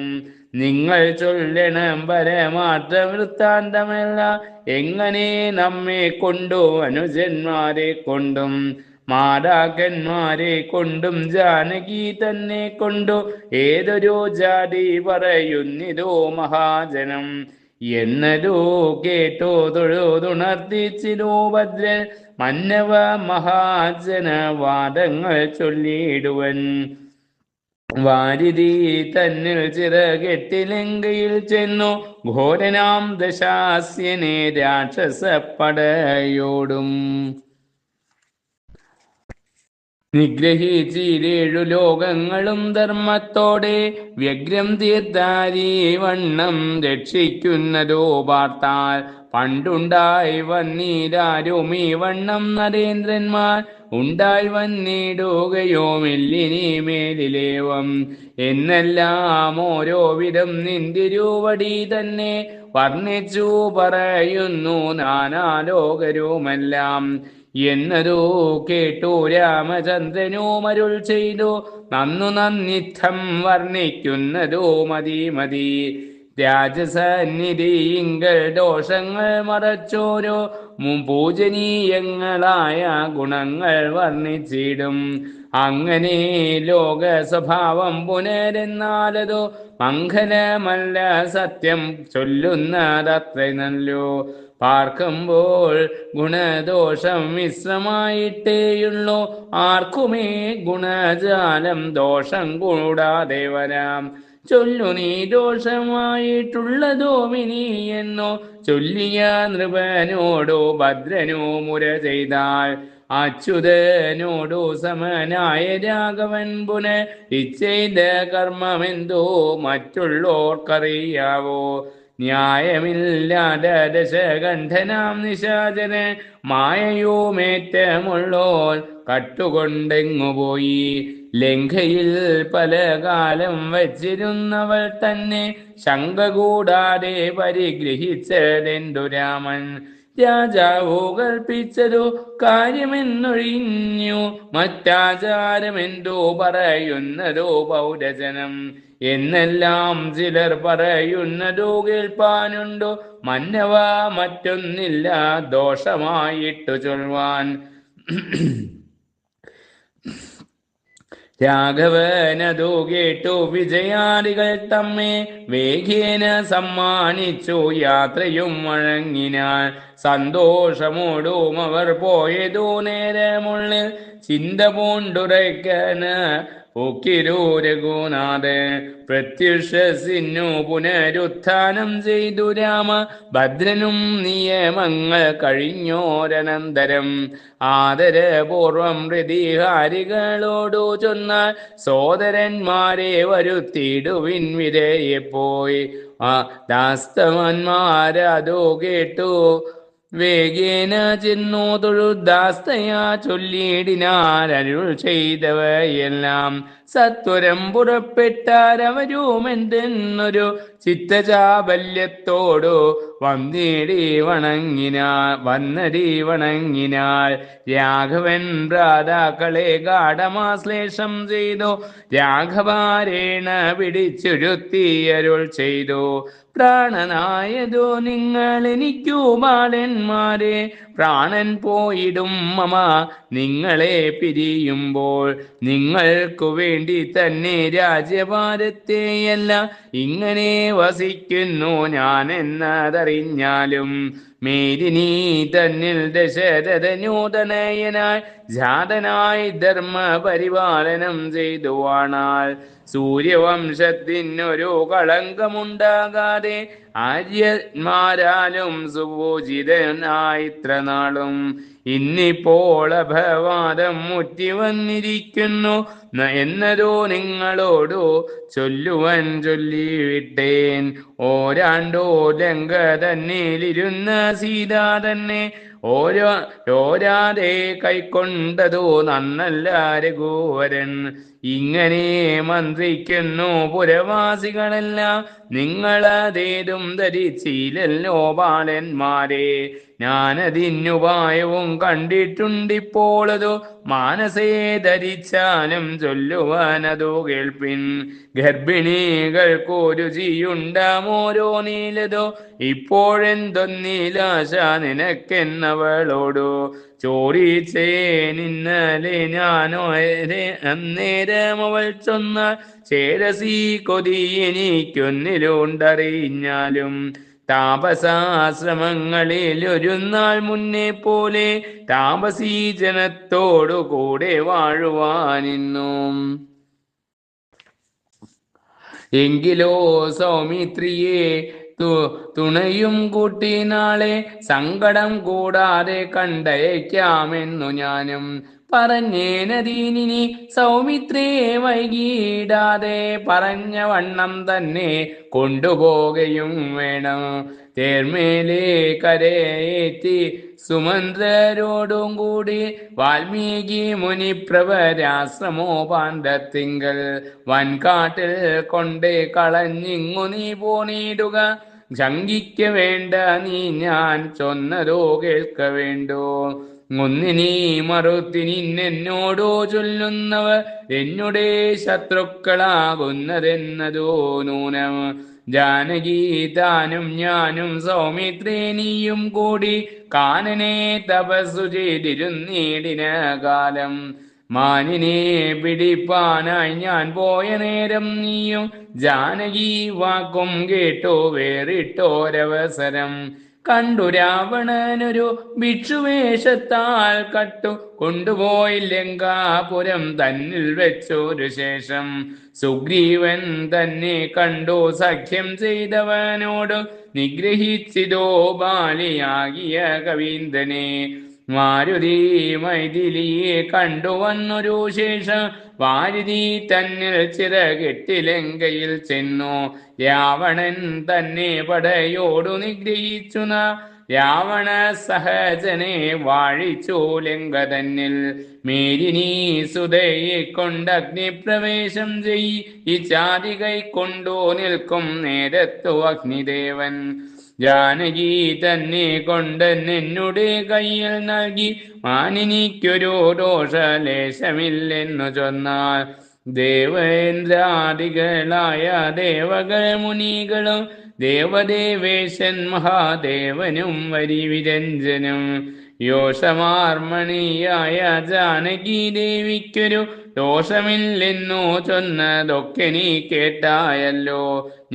നിങ്ങൾ ചൊല്ലണം പരമാർത്ഥ വൃത്താന്തമല്ല എങ്ങനെ നമ്മെ കൊണ്ടു അനുജന്മാരെ കൊണ്ടും മാതാക്കന്മാരെ കൊണ്ടും ജാനകി തന്നെ കൊണ്ടു ഏതൊരു ജാതി പറയുന്നിതോ മഹാജനം എന്നതോ കേട്ടോ തൊഴുതുണർത്തിച്ചിരോ ഭദ്രൻ മന്നവ മഹാജന വാദങ്ങൾ ചൊല്ലിയിടുവൻ വാരിധി തന്നിൽ ചിറകെട്ടിലങ്കയിൽ ചെന്നു ഘോരനാം ദശാസ്യനെ രാക്ഷസപ്പടയോടും നിഗ്രഹിച്ചിരേഴു ലോകങ്ങളും ധർമ്മത്തോടെ വ്യഗ്രം തീർത്താരി വണ്ണം രക്ഷിക്കുന്നതോ പാർത്താൽ പണ്ടുണ്ടായി വന്നീരാരുമീ വണ്ണം നരേന്ദ്രന്മാർ ഉണ്ടായി വന്നിടുകയോ മെല്ലിനി മേലിലേവം എന്നെല്ലാം ഓരോ വിധം നിന്തിരുവടി തന്നെ വർണ്ണിച്ചു പറയുന്നു നാനാലോകരുമെല്ലാം എന്നതോ കേട്ടു രാമചന്ദ്രനും അരുൾ ചെയ്തു നന്നു നന്നിത്തം വർണ്ണിക്കുന്നതോ മതി മതി രാജസന്നിധിയിങ്കൽ ദോഷങ്ങൾ മറച്ചോരോ പൂജനീയങ്ങളായ ഗുണങ്ങൾ വർണ്ണിച്ചിടും അങ്ങനെ ലോക സ്വഭാവം പുനരെന്നാലതോ മംഗലമല്ല സത്യം ചൊല്ലുന്നതത്ര നല്ലോ പാർക്കുമ്പോൾ ഗുണദോഷം മിശ്രമായിട്ടേയുള്ളൂ ആർക്കുമേ ഗുണജാലം ദോഷം കൂടാതെ വരാം ചൊല്ലു നീ ദോഷമായിട്ടുള്ളതോ മിനി എന്നോ ചൊല്ലിയ നൃപനോടോ ഭദ്രനോ മുര ചെയ്താൽ അച്യുതനോടു സമനായ രാഘവൻ പുനഃ കർമ്മമെന്തോ മറ്റുള്ളോർക്കറിയാവോ ന്യായമില്ലാതെ ദശകണ്ഠനാം നിശാചരൻ മായയോമേറ്റമുള്ളോൾ കട്ടുകൊണ്ടെങ്ങുപോയി ലങ്കയിൽ പല കാലം വച്ചിരുന്നവൾ തന്നെ ശങ്ക കൂടാതെ പരിഗ്രഹിച്ചതെന്തു രാമൻ രാജാവോ കൽപ്പിച്ചതു കാര്യമെന്നൊഴിഞ്ഞു മറ്റാചാരമെന്തോ പറയുന്നതോ പൗരജനം എന്നെല്ലാം ചിലർ പറയുന്നതോ കേൾപ്പാനുണ്ടോ മന്നവ മറ്റൊന്നില്ല ദോഷമായിട്ടു ചൊൽവാൻ രാഘവനതു കേട്ടു വിജയാദികൾ തമ്മെ വേഗേന സമ്മാനിച്ചു യാത്രയും വഴങ്ങിനാൻ സന്തോഷമോടും അവർ പോയതു നേരമുള്ളിൽ ചിന്ത പൂണ്ടുറയ്ക്കന ഒക്കിരു രഘുനാഥൻ പ്രത്യുഷസിന്നു പുനരുത്ഥാനം ചെയ്തു രാമ ഭദ്രനും നിയമങ്ങൾ കഴിഞ്ഞോരനന്തരം ആദരപൂർവം പ്രതിഹാരികളോടു ചൊന്നാൽ സോദരന്മാരെ വരുത്തിയിടുവിൻ വിരയെ പോയി ദാസ്തവന്മാരതു കേട്ടു വേഗേന ചെന്നു തൊഴുദാസ്തയാ ചൊല്ലിയിടിനാരരുൾ ചെയ്തവയെല്ലാം സത്വരം പുറപ്പെട്ടാരവരുമെന്തെന്നൊരു ചിത്തചാബല്യത്തോടു വന്നടി വണങ്ങിനാൾ രാഘവൻ ഭ്രാതാക്കളെ ഗാഠമാശ്ലേഷം ചെയ്തു രാഘവാരേണ പിടിച്ചുരുത്തിയരുൾ ചെയ്തു പ്രാണനായതോ നിങ്ങൾ എനിക്കു ബാലന്മാരെ പ്രാണൻ പോയിടും മമ നിങ്ങളെ പിരിയുമ്പോൾ നിങ്ങൾക്കു വേണ്ടി തന്നെ രാജ്യഭാരത്തെയല്ല ഇങ്ങനെ വസിക്കുന്നു ഞാൻ എന്നതറിഞ്ഞാലും മേദിനി തന്നിൽ ദശരഥനൂതനയനായി ജാതനായി ധർമ്മ പരിപാലനം ചെയ്തുവാണാൽ സൂര്യവംശത്തിനൊരു കളങ്കമുണ്ടാകാതെ ആര്യന്മാരാലും സുപൂജിതനായിത്ര നാളും ഇന്നിപ്പോൾ അഭവാദം മുറ്റി വന്നിരിക്കുന്നു എന്നതോ നിങ്ങളോടു ചൊല്ലുവൻ ചൊല്ലിവിട്ടേൻ. ഓരാണ്ടോ ലങ്ക തന്നിലിരുന്ന സീത തന്നെ ഓരാതെ കൈക്കൊണ്ടതോ നന്നല്ല രഘുവരൻ. ഇങ്ങനെ മന്ത്രിക്കുന്നു പുരവാസികളെല്ലാം, നിങ്ങളതേതും ധരിച്ചില്ലല്ലോ ബാലന്മാരെ. ഞാനതിനുപായവും കണ്ടിട്ടുണ്ടിപ്പോളതോ മാനസേ ധരിച്ചാലും ചൊല്ലുവാനതോ കേൾപ്പിൻ. ഗർഭിണികൾക്കു രുചിയുണ്ടാമോരോ നീലതോ ഇപ്പോഴെന്തൊന്നിലാശ നിനക്കെന്നവളോടു ചോദിച്ചേനിന്നലെ ഞാനോ അന്നേരം അവൾ ചൊന്നാൽ ചേരസി കൊതി എനിക്കൊന്നിലുണ്ടറിഞ്ഞാലും താപസാശ്രമങ്ങളിൽ ഒരു നാൾ മുന്നേ പോലെ താപസീ ജനത്തോടു കൂടെ വാഴുവാനിന്നും. എങ്കിലോ സൗമിത്രിയെ തുണയും കൂട്ടി നാളെ സങ്കടം കൂടാതെ കണ്ടയക്കാമെന്നു ഞാനും പറഞ്ഞേനതീനി. സൗമിത്രിയെ വൈകിടാതെ പറഞ്ഞ വണ്ണം തന്നെ കൊണ്ടുപോകയും വേണം. തേർമേലെ കരയേറ്റി സുമന്ത്രരോടും കൂടി വാൽമീകി മുനിപ്രവരാശ്രമോപാന്തത്തിങ്കൽ വൻകാട്ടിൽ കൊണ്ടേ കളഞ്ഞിങ്ങു നീ പോണിടുക. ശങ്കിക്ക വേണ്ട, നീ ഞാൻ ചൊന്നതോ കേൾക്ക വേണ്ടോ. ഒന്നിനീ മറുത്തിനിന്നോടോ ചൊല്ലുന്നവർ എന്നുടെ ശത്രുക്കളാകുന്നതെന്നതോ നൂനം. ജാനകി താനും ഞാനും സൗമിത്രേനിയും കൂടി കാനനെ തപസ്സു ചെയ്തിരുന്നീടിന കാലം. മാനിനെ പിടിപ്പാനായി ഞാൻ പോയ നേരം നീയും ജാനകി വാക്കും കേട്ടോ വേറിട്ടോരവസരം കണ്ടു. രാവണനൊരു ഭിക്ഷുവേഷത്താൽ കട്ടു കൊണ്ടുപോയി ലങ്കാപുരം തന്നിൽ വെച്ചൊരു ശേഷം സുഗ്രീവൻ തന്നെ കണ്ടു സഖ്യം ചെയ്തവനോട് നിഗ്രഹിച്ചിതോ ബാലിയാകിയ കവീന്ദ്രനെ. മാരുതി മൈഥിലിയെ കണ്ടുവന്നൊരു ശേഷം വാരുതി തന്നിൽ ചിറകെട്ടി ലങ്കയിൽ ചെന്നു. രാവണൻ തന്നെ പടയോടു നിഗ്രഹിച്ചു രാവണ സഹജനെ വാഴിച്ചു ലങ്ക തന്നിൽ. മേരിനീ സുതയെ കൊണ്ട് അഗ്നിപ്രവേശം ചെയ്യിച്ചാതി കൈക്കൊണ്ടു നിൽക്കും നേരത്തു അഗ്നിദേവൻ ജാനകി തന്നെ കൊണ്ട് എന്നുടെ കയ്യിൽ നൽകി മാനിനിക്കൊരു ദോഷലേശമില്ലെന്നു ചൊന്നാൽ. ദേവേന്ദ്രാദികളായ ദേവകൾ മുനികളും ദേവദേവേശൻ മഹാദേവനും വരിവിരഞ്ജനും യോഷമാർമണിയായ ജാനകി ദേവിക്കൊരു ദോഷമില്ലെന്നു ചൊന്നതൊക്കെ നീ കേട്ടായല്ലോ.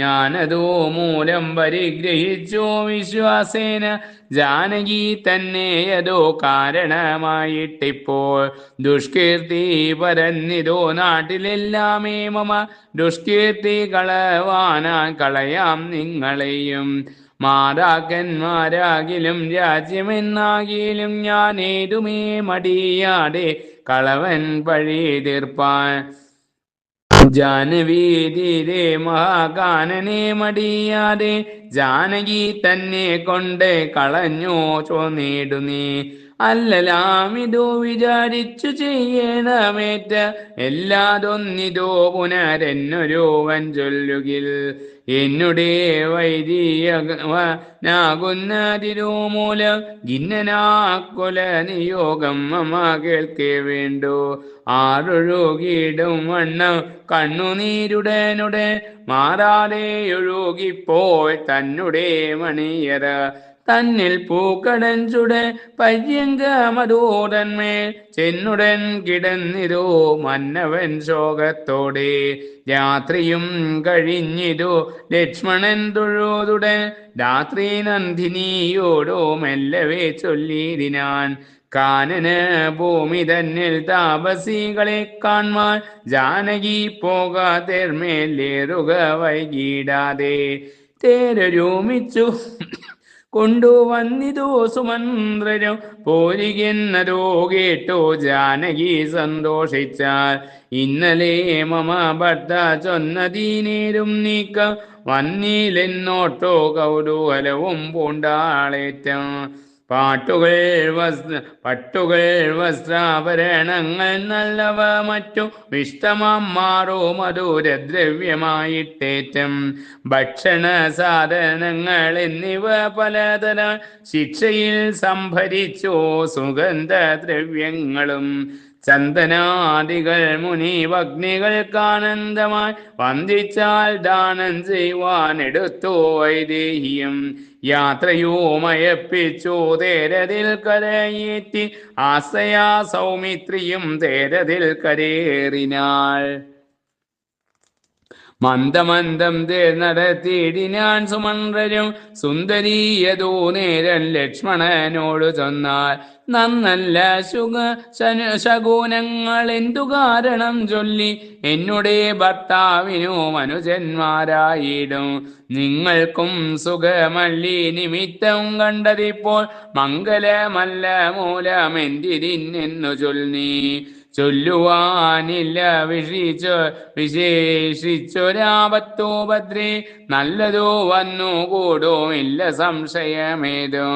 ഞാനതോ മൂലം പരിഗ്രഹിച്ചോ വിശ്വാസേന ജാനകി തന്നെയതോ കാരണമായിട്ടിപ്പോൾ ദുഷ്കീർത്തി പരന്നിതോ നാട്ടിലെല്ലാമേ മമ. ദുഷ്കീർത്തി കളവാനാൻ കളയാം നിങ്ങളെയും. മാതാക്കന്മാരാകിലും രാജ്യമെന്നാകിലും ഞാൻ ഏതുമേ മടിയാതെ കളവൻ പഴി തീർപ്പാൻ. ജാനവീതിരെ മഹാകാനനെ മടിയാതെ ജാനകി തന്നെ കൊണ്ട് കളഞ്ഞോ ചോന്നിടു നീ. അല്ലലാമിതോ വിചാരിച്ചു ചെയ്യണമേറ്റ എല്ലാതൊന്നിതോ പുനരെന്നൊരുവൻ ചൊല്ലുകിൽ. എന്നുടെ വൈദികനാകുന്നതിരുമൂലം ഖിന്നനാക്കൊല നിയോഗം മമ കേൾക്കേ വേണ്ടു. ആറൊഴുകിയിടും വണ്ണം കണ്ണുനീരുടനുടെ മാറാതെ ഒഴുകിപ്പോയി തന്നുടെ മണിയറ തന്നിൽ പൂക്കടൻ ചുട പര്യങ്കമതോടന്മേൽ ചെന്നുടൻ കിടന്നിതോ മന്നവൻ ശോകത്തോടെ. രാത്രിയും കഴിഞ്ഞിതോ ലക്ഷ്മണൻ തൊഴുതുടൻ രാത്രി നന്ദിനിയോടോ മെല്ലവേ ചൊല്ലിയിടിനാൻ. കാനന ഭൂമി തന്നിൽ താപസികളെ കാൺമാൻ ജാനകി പോകാതെർമേലേറുക വൈകിടാതെ. തേരൊരുമിച്ചു കൊണ്ടുവന്നിതു സുമന്ത്രരും പോരികെന്നതോ കേട്ടോ ജാനകി സന്തോഷിച്ചാൽ. ഇന്നലെ മമ ഭർത്ത ചൊന്നതീനേരും നീക്കം വന്നിലെന്നോട്ടോ കൗതൂഹലവും പൂണ്ടാളേറ്റം. പട്ടുകൾ വസ്ത്രാഭരണങ്ങൾ നല്ലവ മറ്റു വിഷ്ടമാം മാറോ മധുരദ്രവ്യമായിട്ടേറ്റം ഭക്ഷണ സാധനങ്ങൾ എന്നിവ പലതര ശിക്ഷയിൽ സംഭരിച്ചോ സുഗന്ധദ്രവ്യങ്ങളും ചന്ദനാദികൾ മുനിഭഗ്നികൾക്കാനന്ദമായി വന്ദിച്ചാൽ ദാനം ചെയ്യുവാനെടുത്തു വൈദേഹിയും. യാത്രയോ മയപ്പിച്ചു തേരതിൽ കരയേറ്റി ആസയാ സൗമിത്രിയും തേരതിൽ കരേറിനാൾ. മന്ദമന്ദം നടത്തിയിടിനാൻ സുമന്ത്രരും സുന്ദരീയതോ നേരം ലക്ഷ്മണനോട് ചൊന്നാൽ. നന്നല്ല ശകുനങ്ങൾ എന്തു കാരണം ചൊല്ലി എന്നുടെ ഭർത്താവിനു മനുജന്മാരായിടും. നിങ്ങൾക്കും സുഖമല്ലി നിമിത്തം കണ്ടതിപ്പോൾ മംഗലമല്ല മൂലമെന്തിരിന്നെന്നു ചൊല്ലി. ചൊല്ലുവാനില്ല വിശേഷിച്ചൊരാപത്തോ ഭദ്രേ നല്ലതോ വന്നുകൂടോ ഇല്ല സംശയമേതോ.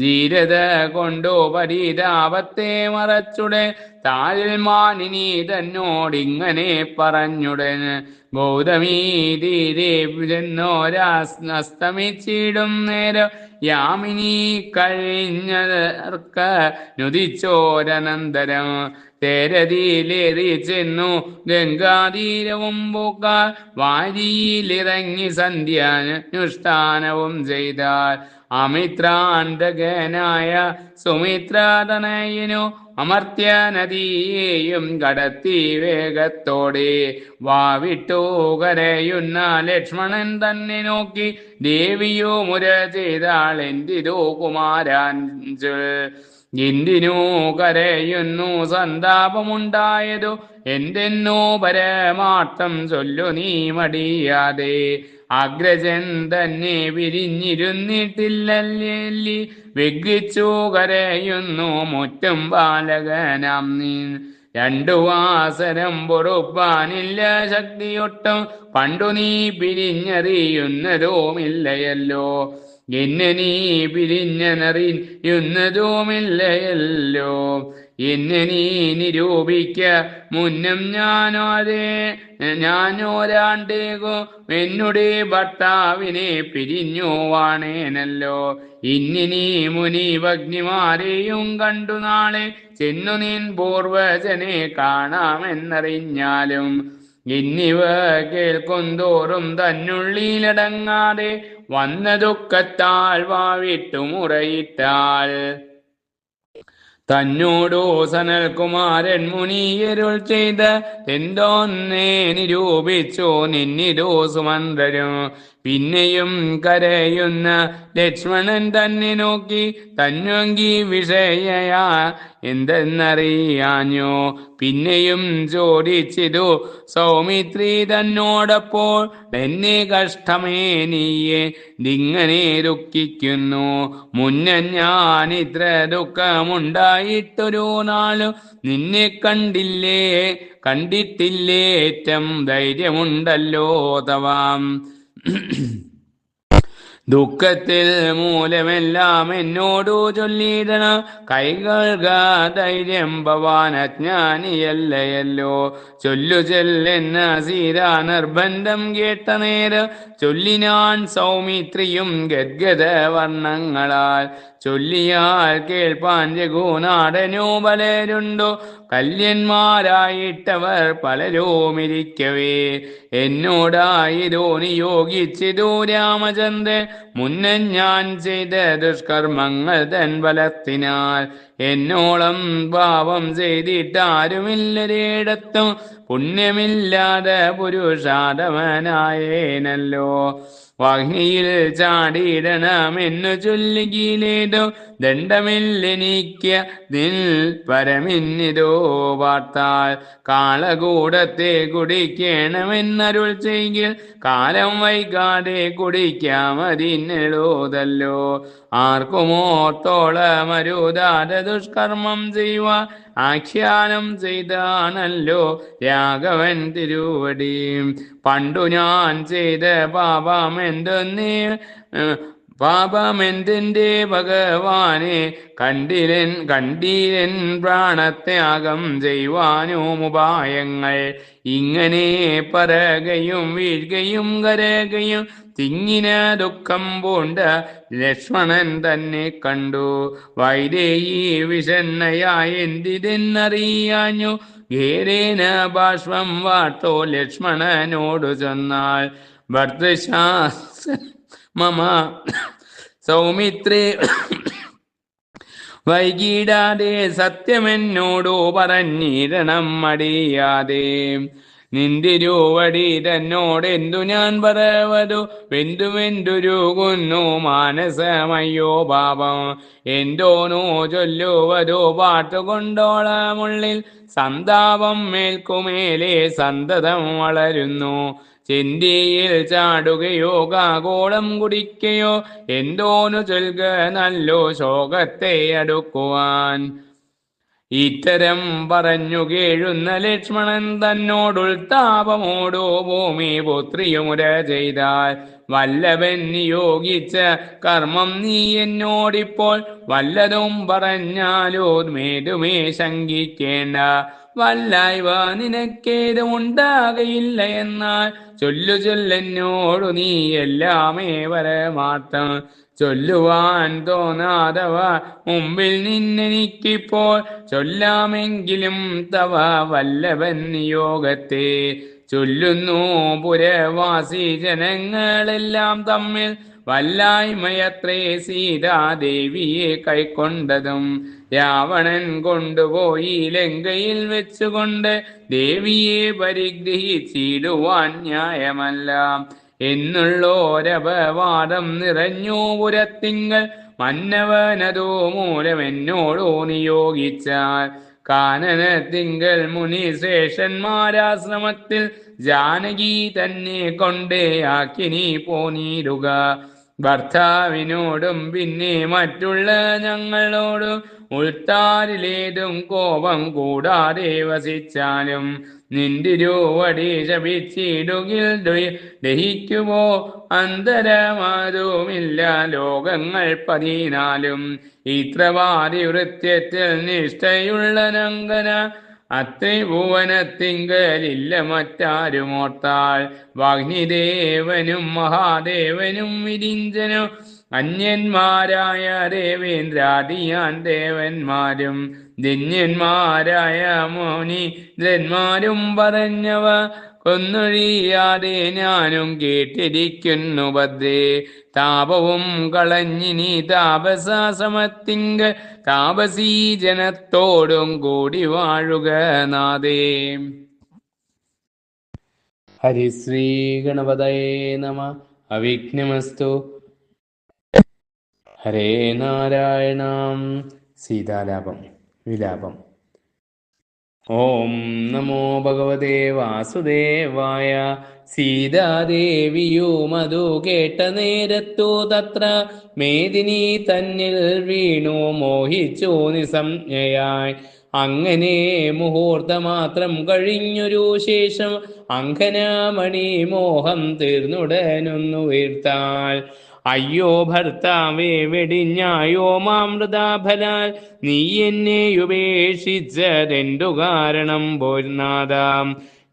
ധീരത കൊണ്ടോ പരിതാപത്തെ മറച്ചുടൻ താഴിൽ മാനിനി തന്നോടിങ്ങനെ പറഞ്ഞുടൻ. ഗൗതമീ തീരെ ചെന്നോരസ്തമിച്ചിടും നേരം യാമിനി കഴിഞ്ഞർക്ക നുദിച്ചോരനന്തരം തേരതിയിലേറി ചെന്നു ഗംഗാതീരവും പൂക്കാൽ വാരിയിലിറങ്ങി സന്ധ്യാനുഷ്ഠാനവും ചെയ്താൽ. അമിത്രാന്തകനായ സുമിത്രാതനയനു അമർത്യ നദിയെയും കടത്തി വേഗത്തോടെ വാവിട്ടു കരയുന്ന ലക്ഷ്മണൻ തന്നെ നോക്കി ദേവിയോ മുര ചെയ്താൾ. എന്തിതോ കുമാരാഞ്ചു എന്തിനു കരയുന്നു സന്താപമുണ്ടായതു എന്തെന്നോ പരമാർത്ഥം ചൊല്ലു നീ മടിയാതെ. അഗ്രജൻ തന്നെ വിരിഞ്ഞിരുന്നിട്ടില്ലല്ലി വിഗ്രഹിച്ചു കരയുന്നു മുറ്റും ബാലകനാം നീ. രണ്ടു വാസരം പൊറുപ്പാനില്ല ശക്തിയൊട്ടും പണ്ടു നീ പിരിഞ്ഞറിയുന്നതുമില്ലയല്ലോ. എന്നെ നീ പിരിഞ്ഞറിയുന്നതുമില്ലയല്ലോ. എന്നെ നീ നിരൂപിക്ക മുന്നം ഞാനോരാണ്ടേകോ എന്നുടെ ഭർത്താവിനെ പിരിഞ്ഞു വാണേനല്ലോ. ഇന്നിനി മുനിഭഗ്നിമാരെയും കണ്ടു നാളെ ചെന്നു നിൻ പൂർവജനെ കാണാമെന്നറിഞ്ഞാലും എന്നിവ കേൾക്കുന്തോറും തന്നുള്ളിലടങ്ങാതെ വന്ന ദുഃഖത്താൽ വാവിട്ടു മുറയിട്ടാൾ. തന്നോടോ സനൽകുമാരൻ മുനിയരുൾ ചെയ്ത എന്തോന്നേ നിരൂപിച്ചോ നിന്നിതോ സുമന്ത്രരും. പിന്നെയും കരയുന്ന ലക്ഷ്മണൻ തന്നെ നോക്കി തന്വങ്കി വിഷയയാ എന്തെന്നറിയാഞ്ഞോ. പിന്നെയും ചോദിച്ചിതു സൗമിത്രി തന്നോടപ്പോൾ എന്നെ കഷ്ടമേ നീയെ ദിങ്ങനെ ദുഃഖിക്കുന്നു. മുന്നൻ ഞാനിത്ര ദുഃഖമുണ്ടായിട്ടൊരു നാളും നിന്നെ കണ്ടിട്ടില്ലേറ്റം ധൈര്യമുണ്ടല്ലോ തവാം. ദുഃഖത്തിൽ മൂലമെല്ലാം എന്നോടു ചൊല്ലിയിടണം. കൈകൾക ധൈര്യം ഭവാൻ അജ്ഞാനിയല്ലയല്ലോ. ചൊല്ലുചൊല്ലെന്ന സീത നിർബന്ധം കേട്ട നേരം ചൊല്ലിനാൻ സൗമിത്രിയും ഗദ്ഗദ വർണ്ണങ്ങളാൽ. ചൊല്ലിയാൽ കേൾപ്പാൻ രഘുനാടനോ പലരുണ്ടോ കല്യന്മാരായിട്ടവർ പലരുമിരിക്കവേ. എന്നോടായിരോ നിയോഗിച്ചിതു രാമചന്ദ്രൻ മുന്നൻ ഞാൻ ചെയ്ത ദുഷ്കർമ്മങ്ങൾ തൻ ബലത്തിനാൽ. എന്നോളം പാപം ചെയ്തിട്ടാരുമില്ലൊരിടത്തും പുണ്യമില്ലാതെ പുരുഷാധവനായേനല്ലോ. വാഗ്നിയിൽ ചാടിയിടണമെന്നു ചൊല്ലുകീലേതോ ദണ്ഡമില്ലെനിക്ക് നിൽ പരമിന്നിതോ വാർത്താൽ. കാളകൂടത്തെ കുടിക്കണമെന്നരുൾ ചെയ്യിൽ കാലം വൈകാതെ കുടിക്കാമതിന്നെളുതല്ലോ. ആർക്കുമോർത്തോളമരുതാതെ ദുഷ്കർമ്മം ചെയ്യുവാൻ ആഖ്യാനം ചെയ്താണല്ലോ രാഘവൻ തിരുവടി. പണ്ടു ഞാൻ ചെയ്ത പാപമെന്തെന്റെ ഭഗവാനെ കണ്ടീരൻ പ്രാണത്യാഗം ചെയ്യുവാനും ഉപായങ്ങൾ. ഇങ്ങനെ പറകയും വീഴുകയും കരകയും തിങ്ങിന ദുഃഖം പൂണ്ട ലക്ഷ്മണൻ തന്നെ കണ്ടു. വൈദേഹി വിഷണ്ണയായി എന്തിതെന്നറിയാഞ്ഞു ഖേരേന ബാഷ്പം വാർത്തോ ലക്ഷ്മണനോടു ചെന്നാൽ. ഭർതൃശാസ്ത്ര മമ സൗമിത്രേ വൈകിടാതെ സത്യമെന്നോടു പറഞ്ഞിരണം മടിയാതെ. നിന്തിരുവടി തന്നോടെന്തു ഞാൻ പറവതു വെന്തുരുകുന്നു മാനസമയ്യോ പാപം. എന്തോനോ ചൊല്ലുവതോ പാട്ടുകൊണ്ടോളമുള്ളിൽ സന്താപം മേൽക്കുമേലെ സന്തതം വളരുന്നു. ചിന്തയിൽ ചാടുകയോ കാകോളം കുടിക്കയോ എന്തോന്നു ചൊൽക നല്ലോ ശോകത്തെ അടുക്കുവാൻ. ഇത്തരം പറഞ്ഞു കേഴുന്ന ലക്ഷ്മണൻ തന്നോടുൾത്താപമോടോ ഭൂമി പുത്രിയുമുര ചെയ്താൽ. വല്ലഭൻ നിയോഗിച്ച കർമ്മം നീ എന്നോടിപ്പോൾ വല്ലതും പറഞ്ഞാലോ മേതുമേ ശങ്കിക്കേണ്ട. വല്ലായ്വ നിനക്കേതും ഉണ്ടാകയില്ല എന്നാൽ ചൊല്ലെന്നോടു നീ എല്ലാമേ പരമാർത്ഥം. ചൊല്ലുവാൻ തോന്നാതവ മുമ്പിൽ നിന്നെനിക്കിപ്പോൾ ചൊല്ലാമെങ്കിലും തവ വല്ലഭൻ നിയോഗത്തെ. ചൊല്ലുന്നു പുരവാസി ജനങ്ങളെല്ലാം തമ്മിൽ വല്ലായ്മയത്രേ സീതാദേവിയെ കൈക്കൊണ്ടതും. രാവണൻ കൊണ്ടുപോയി ലങ്കയിൽ വെച്ചുകൊണ്ട് ദേവിയെ പരിഗ്രഹിച്ചിടുവാൻ ന്യായമല്ല എന്നുള്ളോരപവാദം നിറഞ്ഞു പുരത്തിങ്കൽ. മന്നവനതോ മൂലമെന്നോടോ നിയോഗിച്ചാൽ. കാനനത്തിങ്കൽ മുനിശ്രേഷ്ഠന്മാരാശ്രമത്തിൽ ജാനകി തന്നെ കൊണ്ടേ ആക്കിനി പോനീടുക. ഭർത്താവിനോടും പിന്നെ മറ്റുള്ള ഞങ്ങളോടും ഉൾത്താരിലേതും കോപം കൂടാതെ വസിച്ചാലും നിന്തിരുവടി ശപിച്ചിടുകിൽ ദഹിക്കുമോ അന്തരമാതുമില്ല ലോകങ്ങൾ 14. ഇത്രവാദിവൃത്യത്തിൽ നിഷ്ഠയുള്ള നങ്കന അത്രിഭുവനത്തിങ്കലില്ല മറ്റാരുമോർത്താൽ. വാഗ്നിദേവനും മഹാദേവനും വിരിഞ്ചനും അന്യന്മാരായ ദേവേന്ദ്രാദിയാൻ ദേവന്മാരും ധന്യന്മാരായ മുനീന്ദ്രന്മാരും പറഞ്ഞവ കൊന്നൊഴിയാതെ ഞാനും കേട്ടിരിക്കുന്നു ഭദ്രേ. താപവും കളഞ്ഞിനി താപസാശ്രമത്തിങ്കൽ താപസീ ജനത്തോടും കൂടി വാഴുക നാദേ. ഹരിശ്രീ ഗണപതയേ നമ. അവിഘ്നമസ്തു. ഹരേ നാരായണം. സീതാലാപം വിലാപം. ഓം നമോ ഭഗവതേ വാസുദേവായ. സീതാദേവിയുമതു കേട്ട നേരത്തു തത്ര മേദിനി തന്നിൽ വീണു മോഹിച്ചു നിസംജ്ഞയായി. അങ്ങനെ മുഹൂർത്തമാത്രം കഴിഞ്ഞൊരു ശേഷം അങ്കനാമണി മോഹം തീർന്നുടനൊന്നു വീർത്താൾ. അയ്യോ ഭർത്താവേ വെടിഞ്ഞായോ മാമൃതാഫലാൽ നീ എന്നെ ഉപേക്ഷിച്ചതെന്തു കാരണം പോർനാദാം.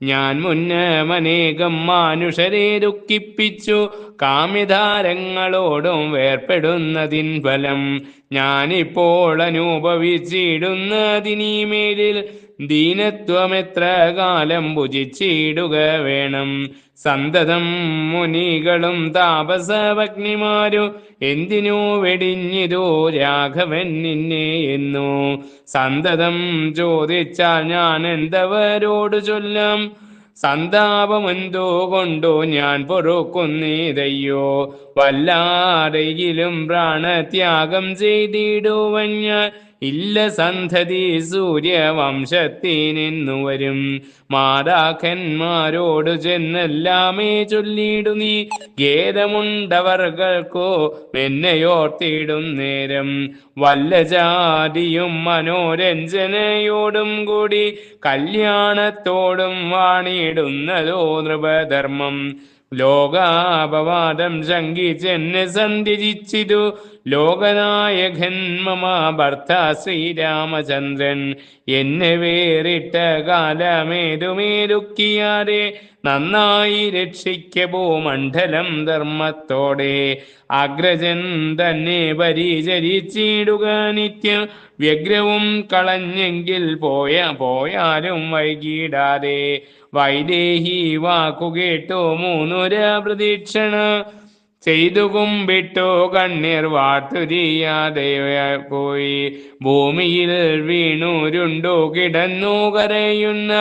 ഞാൻ മുന്നമനേകം മാനുഷരെ ദുഃഖിപ്പിച്ചു കാമ്യധാരങ്ങളോടും വേർപ്പെടുന്നതിൻ ഫലം ഞാനിപ്പോൾ അനുഭവിച്ചിടുന്നതിനീമേലിൽ ദീനത്വമെത്ര കാലം ഭുജിച്ചിടുക വേണം. സന്തതം മുനികളും താപസഭഗ്നിമാരു എന്തിനു വെടിഞ്ഞിതോ രാഘവൻ നിന്നെ എന്നു സന്തതം ചോദിച്ചാൽ ഞാൻ എന്തവരോട് ചൊല്ലാം. സന്താപമെന്തോ കൊണ്ടോ ഞാൻ പൊറുക്കുന്നതയ്യോ. വല്ലാരെങ്കിലും പ്രാണത്യാഗം ചെയ്തിടുവൻ ഞാൻ. ഇല്ല സന്തതി സൂര്യവംശത്തിനിന്നു വരും. മാതാക്കന്മാരോട് ചെന്നെല്ലാമേ ചൊല്ലിയിടു നീ. ഖേദമുണ്ടവർകൾക്കോ എന്നെയോർത്തിടും നേരം. വല്ല ജാതിയും മനോരഞ്ജനയോടും കൂടി കല്യാണത്തോടും വാണിടുന്നതോ നൃപധർമ്മം. ലോകാപവാദം ശങ്കിച്ചെന്നെ സന്ധിച്ചിതു ലോകനായകൻ മമ ഭർത്ത ശ്രീരാമചന്ദ്രൻ. എന്നെ വേറിട്ട കാലമേതുമേതുക്കിയാതെ നന്നായി രക്ഷിക്കബോ മണ്ഡലം ധർമ്മത്തോടെ. അഗ്രജൻ തന്നെ പരിചരിച്ചിടുക നിത്യം. വ്യഗ്രവും കളഞ്ഞെങ്കിൽ പോയാലും വൈകിടാതെ. വൈദേഹി വാക്കുകേട്ടോ മൂന്നുര പ്രദക്ഷിണ ചെയ്തു കുമ്പിട്ടോ കണ്ണീർ വാർത്തുരിയാതെ പോയി. ഭൂമിയിൽ വീണുരുണ്ടു കിടന്നു കരയുന്ന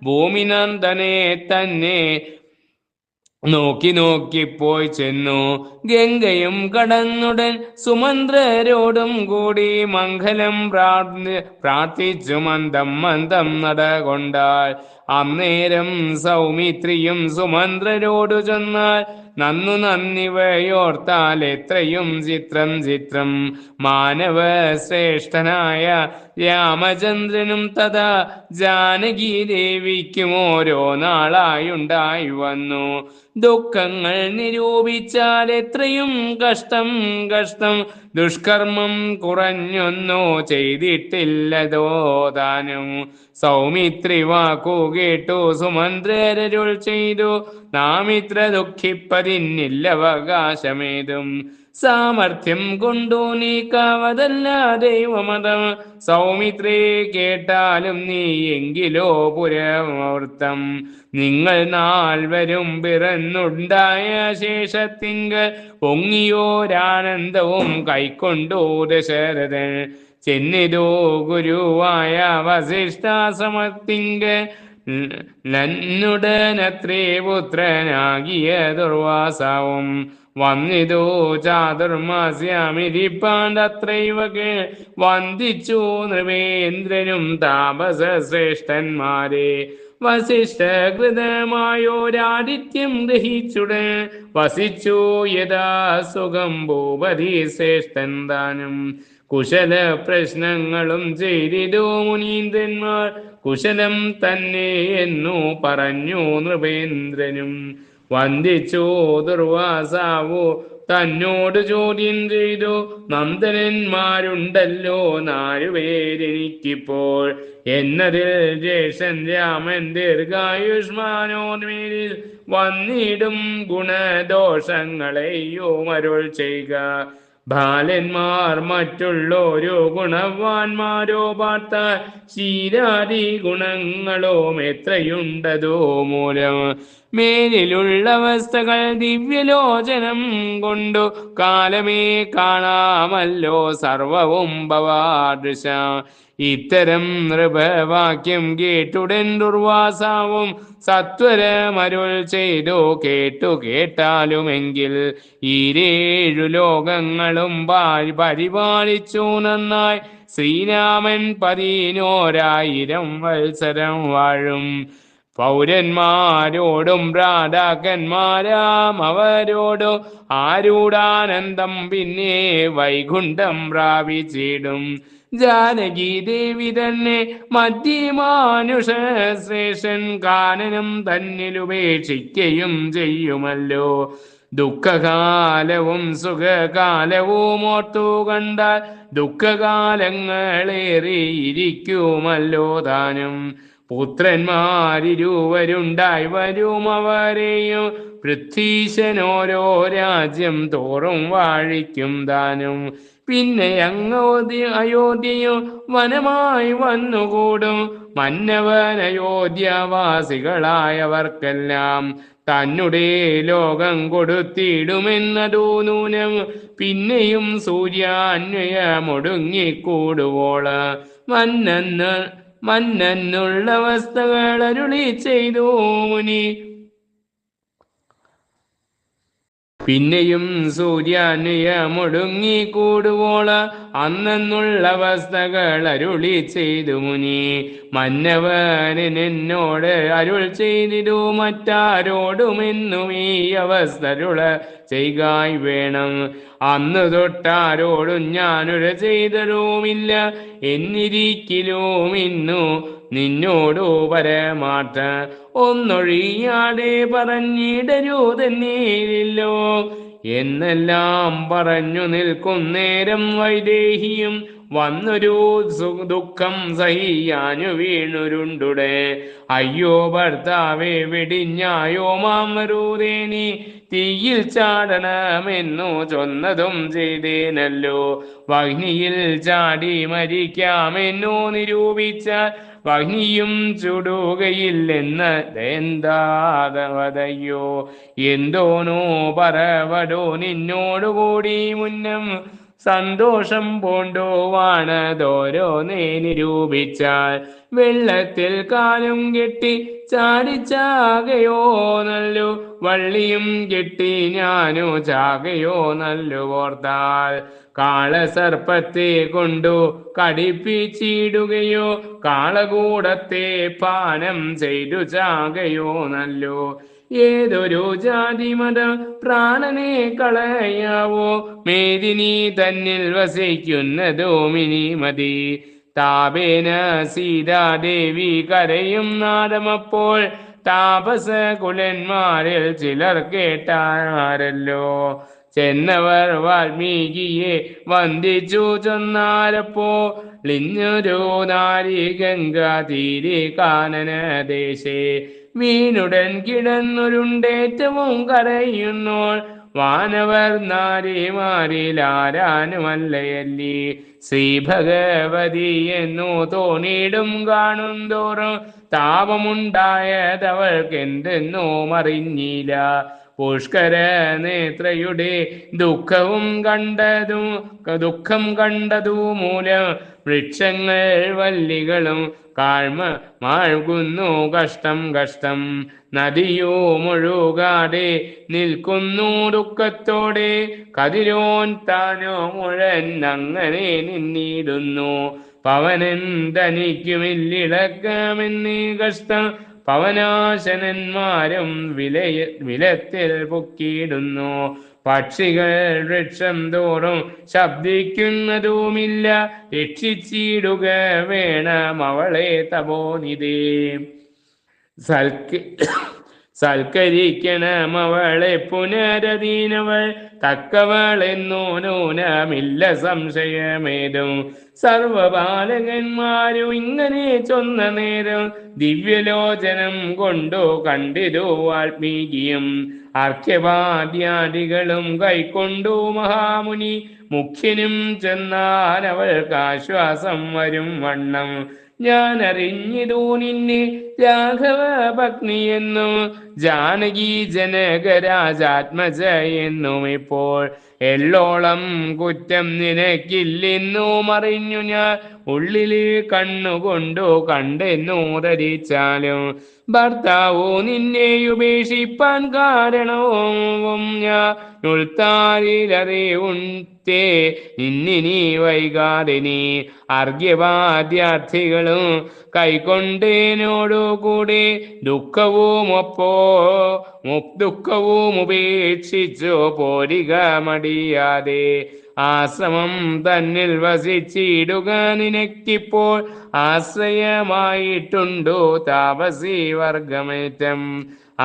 ഭൂമിനന്ദനെ തന്നെ നോക്കിപ്പോയി ചെന്നു. ഗംഗയും കടന്നുടൻ സുമന്ത്രരോടും കൂടി മംഗലം പ്രാർത്ഥിച്ചു മന്ദം നടകൊണ്ടാൾ. അന്നേരം സൗമിത്രിയും സുമന്ത്രരോടു ചെന്നാൽ നന്നിവയോർത്താൽ എത്രയും ചിത്രം. മാനവ ശ്രേഷ്ഠനായ രാമചന്ദ്രനും തഥാ ജാനകി ദേവിക്കും ഓരോ നാളായുണ്ടായി വന്നു. ദുഃഖങ്ങൾ നിരൂപിച്ചാൽ എത്രയും കഷ്ടം. ദുഷ്കർമ്മം കുറഞ്ഞൊന്നോ ചെയ്തിട്ടില്ലതോ താനും. സൗമിത്രി വാക്കു കേട്ടു സുമന്ത്രരരുൾ ചെയ്തു. നാമിത്ര ദുഃഖിപ്പതിന്നില്ല അവകാശമേതും. സാമർഥ്യം കൊണ്ടു നീക്കാവതല്ല ദൈവമതം. സൗമിത്രേ കേട്ടാലും നീ എങ്കിലോ പുരവൃത്തം. നിങ്ങൾ നാൽവരും പിറന്നുണ്ടായ ശേഷത്തിങ്കൽ പൊങ്ങിയോരാനന്ദവും കൈക്കൊണ്ടു ദശരഥൻ. ചെന്നിതോ ഗുരുവായ വസിഷ്ഠാശ്രമത്തിങ്കൽ ലന്നുടനത്രേ പുത്രനാകിയ ദുർവാസാവും. വന്നിതോ ചാതുർമാസ്യമിരിപ്പാണ്ടത്രൈവകെ വന്ദിച്ചു നൃപേന്ദ്രനും താപസ ശ്രേഷ്ഠന്മാരെ. വസിഷ്ഠകൃതമായോരാദിത്യം ഗ്രഹിച്ചുടൻ വസിച്ചു യഥാ സുഖം ഭൂപതി ശ്രേഷ്ഠൻ താനും. കുശല പ്രശ്നങ്ങളും ചെയ്തിതോ മുനീന്ദ്രന്മാർ. കുശലം തന്നെ എന്നു പറഞ്ഞു നൃപേന്ദ്രനും. വന്ദിച്ചു ദുർവാസാവു തന്നോട് ചോദ്യം ചെയ്തു. നന്ദനന്മാരുണ്ടല്ലോ 4 പേരെനിക്കിപ്പോൾ. എന്നതിൽ ജ്യേഷ്ഠൻ രാമൻ ദീർഘായുഷ്മാനോന്മേലിൽ വന്നിടും ഗുണദോഷങ്ങളെയോ അരുൾ ചെയ്യുക. ബാലന്മാർ മറ്റുള്ളോരോ ഗുണവാന്മാരോ പാർത്താൽ ശീലാദി ഗുണങ്ങളോ എത്രയുണ്ടതോ മൂലം. മേലിലുള്ള അവസ്ഥകൾ ദിവ്യലോചനം കൊണ്ടു കാലമേ കാണാമല്ലോ സർവവും ഭവാദൃശ. ഇത്തരം നൃപവാക്യം കേട്ടുടൻ ദുർവാസാവും സത്വരമരുൾ ചെയ്തു. കേട്ടാലുമെങ്കിൽ 7 ലോകങ്ങളും പരിപാലിച്ചു നന്നായി ശ്രീരാമൻ 11,000 വത്സരം വാഴും. പൗരന്മാരോടും രാജാക്കന്മാരാം അവരോടു ആരൂഢാനന്ദം പിന്നെ വൈകുണ്ഠം പ്രാപിച്ചിടും. ജാനകി ദേവി തന്നെ മധ്യമാനുഷ ശ്രേഷ്ഠൻ കാനനം തന്നിലുപേക്ഷിക്കുകയും ചെയ്യുമല്ലോ. ദുഃഖകാലവും സുഖകാലവും ഓർത്തു കണ്ടാൽ ദുഃഖകാലങ്ങളേറിയിരിക്കുമല്ലോ താനും. പുത്രന്മാരിരുവരുണ്ടായി വരും അവരെയും പൃഥ്വീശനോരോ രാജ്യം തോറും വാഴിക്കും താനും. പിന്നെ അയോധ്യയോ വനമായി വന്നുകൂടും. മന്നവൻ അയോധ്യവാസികളായവർക്കെല്ലാം തന്നെ ലോകം കൊടുത്തിടുമെന്നതോ നൂനം. പിന്നെയും സൂര്യാന്വയമൊടുങ്ങിക്കൂടുവോള് മന്നന്നുള്ള വസ്തുക്കൾ അരുളി ചെയ്തു മുനി. പിന്നെയും സൂര്യാന്വയമൊടുങ്ങിക്കൂടുവോള് അന്നുള്ള അവസ്ഥകൾ അരുളി ചെയ്തു മുനി. മന്നവനെന്നോട് അരുൾ ചെയ്തിരു മറ്റാരോടുമെന്നും ഈ അവസ്ഥരുള ചെയ്യായി വേണം. അന്ന് തൊട്ടാരോടും ഞാനൊരു ചെയ്തതുമില്ല എന്നിരിക്കലും ഇന്നു നിന്നോടു പരമാർത്ഥ ഒന്നൊഴിയാതെ പറഞ്ഞിടരുതെന്നേരില്ലോ എന്നെല്ലാം പറഞ്ഞു നിൽക്കുന്നേരം വൈദേഹിയും വന്നൊരു ദുഃഖം സഹിയാനു വീണുരുണ്ടുടെ. അയ്യോ ഭർത്താവെ വെടിഞ്ഞായോ മാമരൂദേനി തീയിൽ ചാടണമെന്നു ചൊന്നതും ചെയ്തേനല്ലോ. വഹ്നിയിൽ ചാടി മരിക്കാമെന്നോ നിരൂപിച്ചാൽ വഹ്നിയും ചുടുകയില്ലെന്ന് എന്താതവതയ്യോ. എന്തോനോ പറവടോ നിന്നോടുകൂടി മുന്നം സന്തോഷം പൂണ്ടുവാണതോരോന്നേ നിരൂപിച്ചാൽ. വെള്ളത്തിൽ കാലും കെട്ടി ചാടിച്ചാകയോ നല്ലു വള്ളിയും കെട്ടി ഞാനു ചാകയോ നല്ലു ഓർത്താൽ. കാളസർപ്പത്തെ കൊണ്ടു കടിപ്പിച്ചിടുകയോ കാളകൂടത്തെ പാനം ചെയ്തു ചാകയോ നല്ലോ. ഏതൊരു ജാതിമതം പ്രാണനെ കളയാവോ മേദിനി തന്നിൽ വസിക്കുന്നതോ മിനി മതി. താപേന സീതാദേവി കരയും നാദമപ്പോൾ താപസകുലന്മാരിൽ ചിലർ കേട്ടാരല്ലോ. ചെന്നവർ വാൽമീകിയെ വന്ദിച്ചു ചൊന്നാരപ്പോ ളിഞ്ഞൊരു നാരി ഗംഗാ തീരെ കാനനദേശേ വീണുടൻ കിടന്നുരുണ്ടേറ്റവും കരയുന്നോൾ. വാനവർ നാരിമാരിലാരാനുമല്ലയല്ലി ശ്രീ ഭഗവതി എന്നു തോന്നിയിടും കാണും തോറും താപമുണ്ടായതവൾക്കെന്തെന്നോ മറിഞ്ഞില്ല. പുഷ്കര നേത്രയുടെ ദുഃഖം കണ്ടതു മൂലം വൃക്ഷങ്ങൾ വല്ലികളും മാഴ്കുന്നു കഷ്ടം കഷ്ടം. നദിയോ മുഴുകാതെ നിൽക്കുന്നു ദുഃഖത്തോടെ കതിരോൻ താനോ മുഴന്നങ്ങനെ നിന്നിടുന്നു. പവനൻ തനിക്കുമില്ലിളക്കമെന്നീ കഷ്ടം പവനാശനന്മാരും വിലത്തിൽ പൊക്കിയിടുന്നു. പക്ഷികൾ വൃക്ഷം തോറും ശബ്ദിക്കുന്നതുമില്ല രക്ഷിച്ചിടുക വേണം അവളെ തപോനിധേ. സൽക്കരിക്കണം അവളെ പുനരധീനവൾ തക്കവളെന്നോ നൂനമില്ല സംശയമേതും. സർവബാലകന്മാരും ഇങ്ങനെ ചൊന്ന നേരം ദിവ്യലോചനം കൊണ്ടു കണ്ടിരു വാൽമീകിയും അർഘ്യപാദ്യാദികളും കൈക്കൊണ്ടു മഹാമുനി. മുഖ്യനും ചെന്നാൽ അവൾക്ക് ആശ്വാസം വരും വണ്ണം ഞാൻ അറിഞ്ഞിതു നിന്നെ രാഘവ പത്നിയെന്നും ജാനകി ജനകരാജാത്മജ എന്നും. ഇപ്പോൾ എള്ളോളം കുറ്റം നിനക്കില്ലെന്നു മറിഞ്ഞു ഞാൻ ഉള്ളില് കണ്ണുകൊണ്ടു കണ്ടെന്നു ധരിച്ചാലും. ഭർത്താവോ നിന്നെ ഉപേക്ഷിപ്പാൻ കാരണവും ഞാൻ ഉൾത്താരിലറിവുണ്ടേ നിന്നിനി വൈകാതെ നീ. അർഘ്യപാദ്യാർത്ഥികളും കൈക്കൊണ്ടേനോടുകൂടെ ദുഃഖവും ഉപേക്ഷിച്ചു പോരിക മടിയാതെ. ആശ്രമം തന്നിൽ വസിച്ചിടുക നിനക്കിപ്പോൾ ആശ്രയമായിട്ടുണ്ടോ താപസി വർഗമേറ്റം.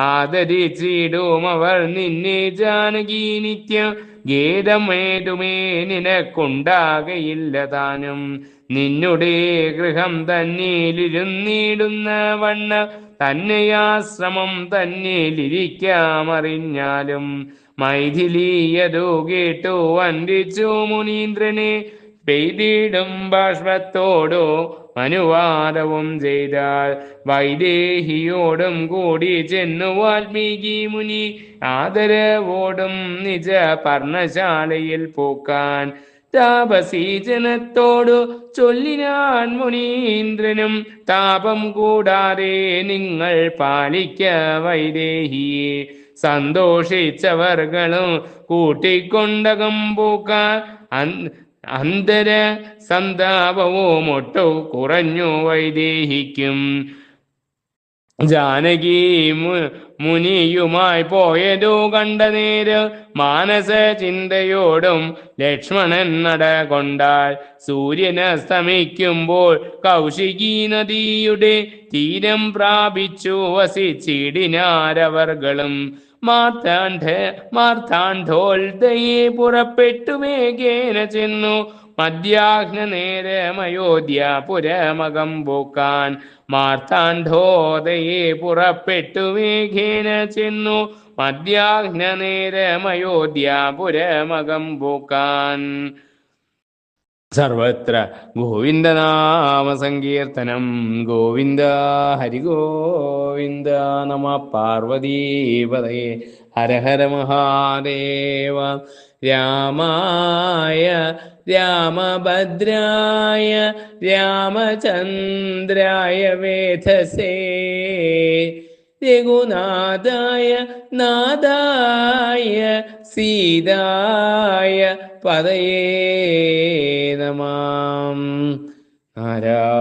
ആദരിച്ചിടും അവർ നിന്നെ ജാനകി നിത്യം ഗേദമേതുമേ നിനക്കുണ്ടാകയില്ല താനും. നിന്നുടെ ഗൃഹം തന്നിലിരുന്നിടുന്ന വണ്ണം തന്നെയാശ്രമം തന്നിലിരിക്കാമറിഞ്ഞാലും മൈഥിലിയതു കേട്ടു വന്ദിച്ചു മുനീന്ദ്രനെ. പെയ്തിടും ബാഷ്പത്തോടു അനുവാദവും ചെയ്താൽ വൈദേഹിയോടും കൂടി ചെന്നു വാൽമീകി മുനി ആദരവോടും നിജ പർണശാലയിൽ പൂക്കാൻ താപസീജനത്തോടു ചൊല്ലിനാൻ മുനീന്ദ്രനും. താപം കൂടാതെ നിങ്ങൾ പാലിക്ക വൈദേഹിയെ. സന്തോഷിച്ചവർകളും കൂട്ടിക്കൊണ്ടകം പൂക്കാൻ അന്തര സന്താപവും ഒട്ടു കുറഞ്ഞു വൈദേഹിക്കും. ജാനകി മുനിയുമായി പോയതു കണ്ട നേരം മാനസ ചിന്തയോടും ലക്ഷ്മണൻ നടകൊണ്ടാൽ സൂര്യനസ്തമിക്കുമ്പോൾ കൗശികി നദിയുടെ തീരം പ്രാപിച്ചു വസിച്ചിടിനാരവർകളും. മാർത്താണ്ഡോൽദയെ പുറപ്പെട്ടു വേഗേന ചെന്നു മധ്യാഹ്ന നേരമയോധ്യാപുരമകം പൂക്കാൻ. മാർത്താണ്ഡോദയെ പുറപ്പെട്ടു വേഗേന ചെന്നു മധ്യാഹ്ന നേരമയോധ്യാപുരമകം പൂക്കാൻ. സർവത്ര ഗോവിന്ദനാമ സങ്കീർത്തനം. ഗോവിന്ദ ഹരി ഗോവിന്ദ. നമ പാർവതീപതയേ. ഹര ഹര മഹാദേവ. രാമായ രാമഭദ്രായ രാമചന്ദ്രായ വേധസേ രഘുനാഥായ നാഥായ സീതായ പദയേ നമഃ. നാരായണ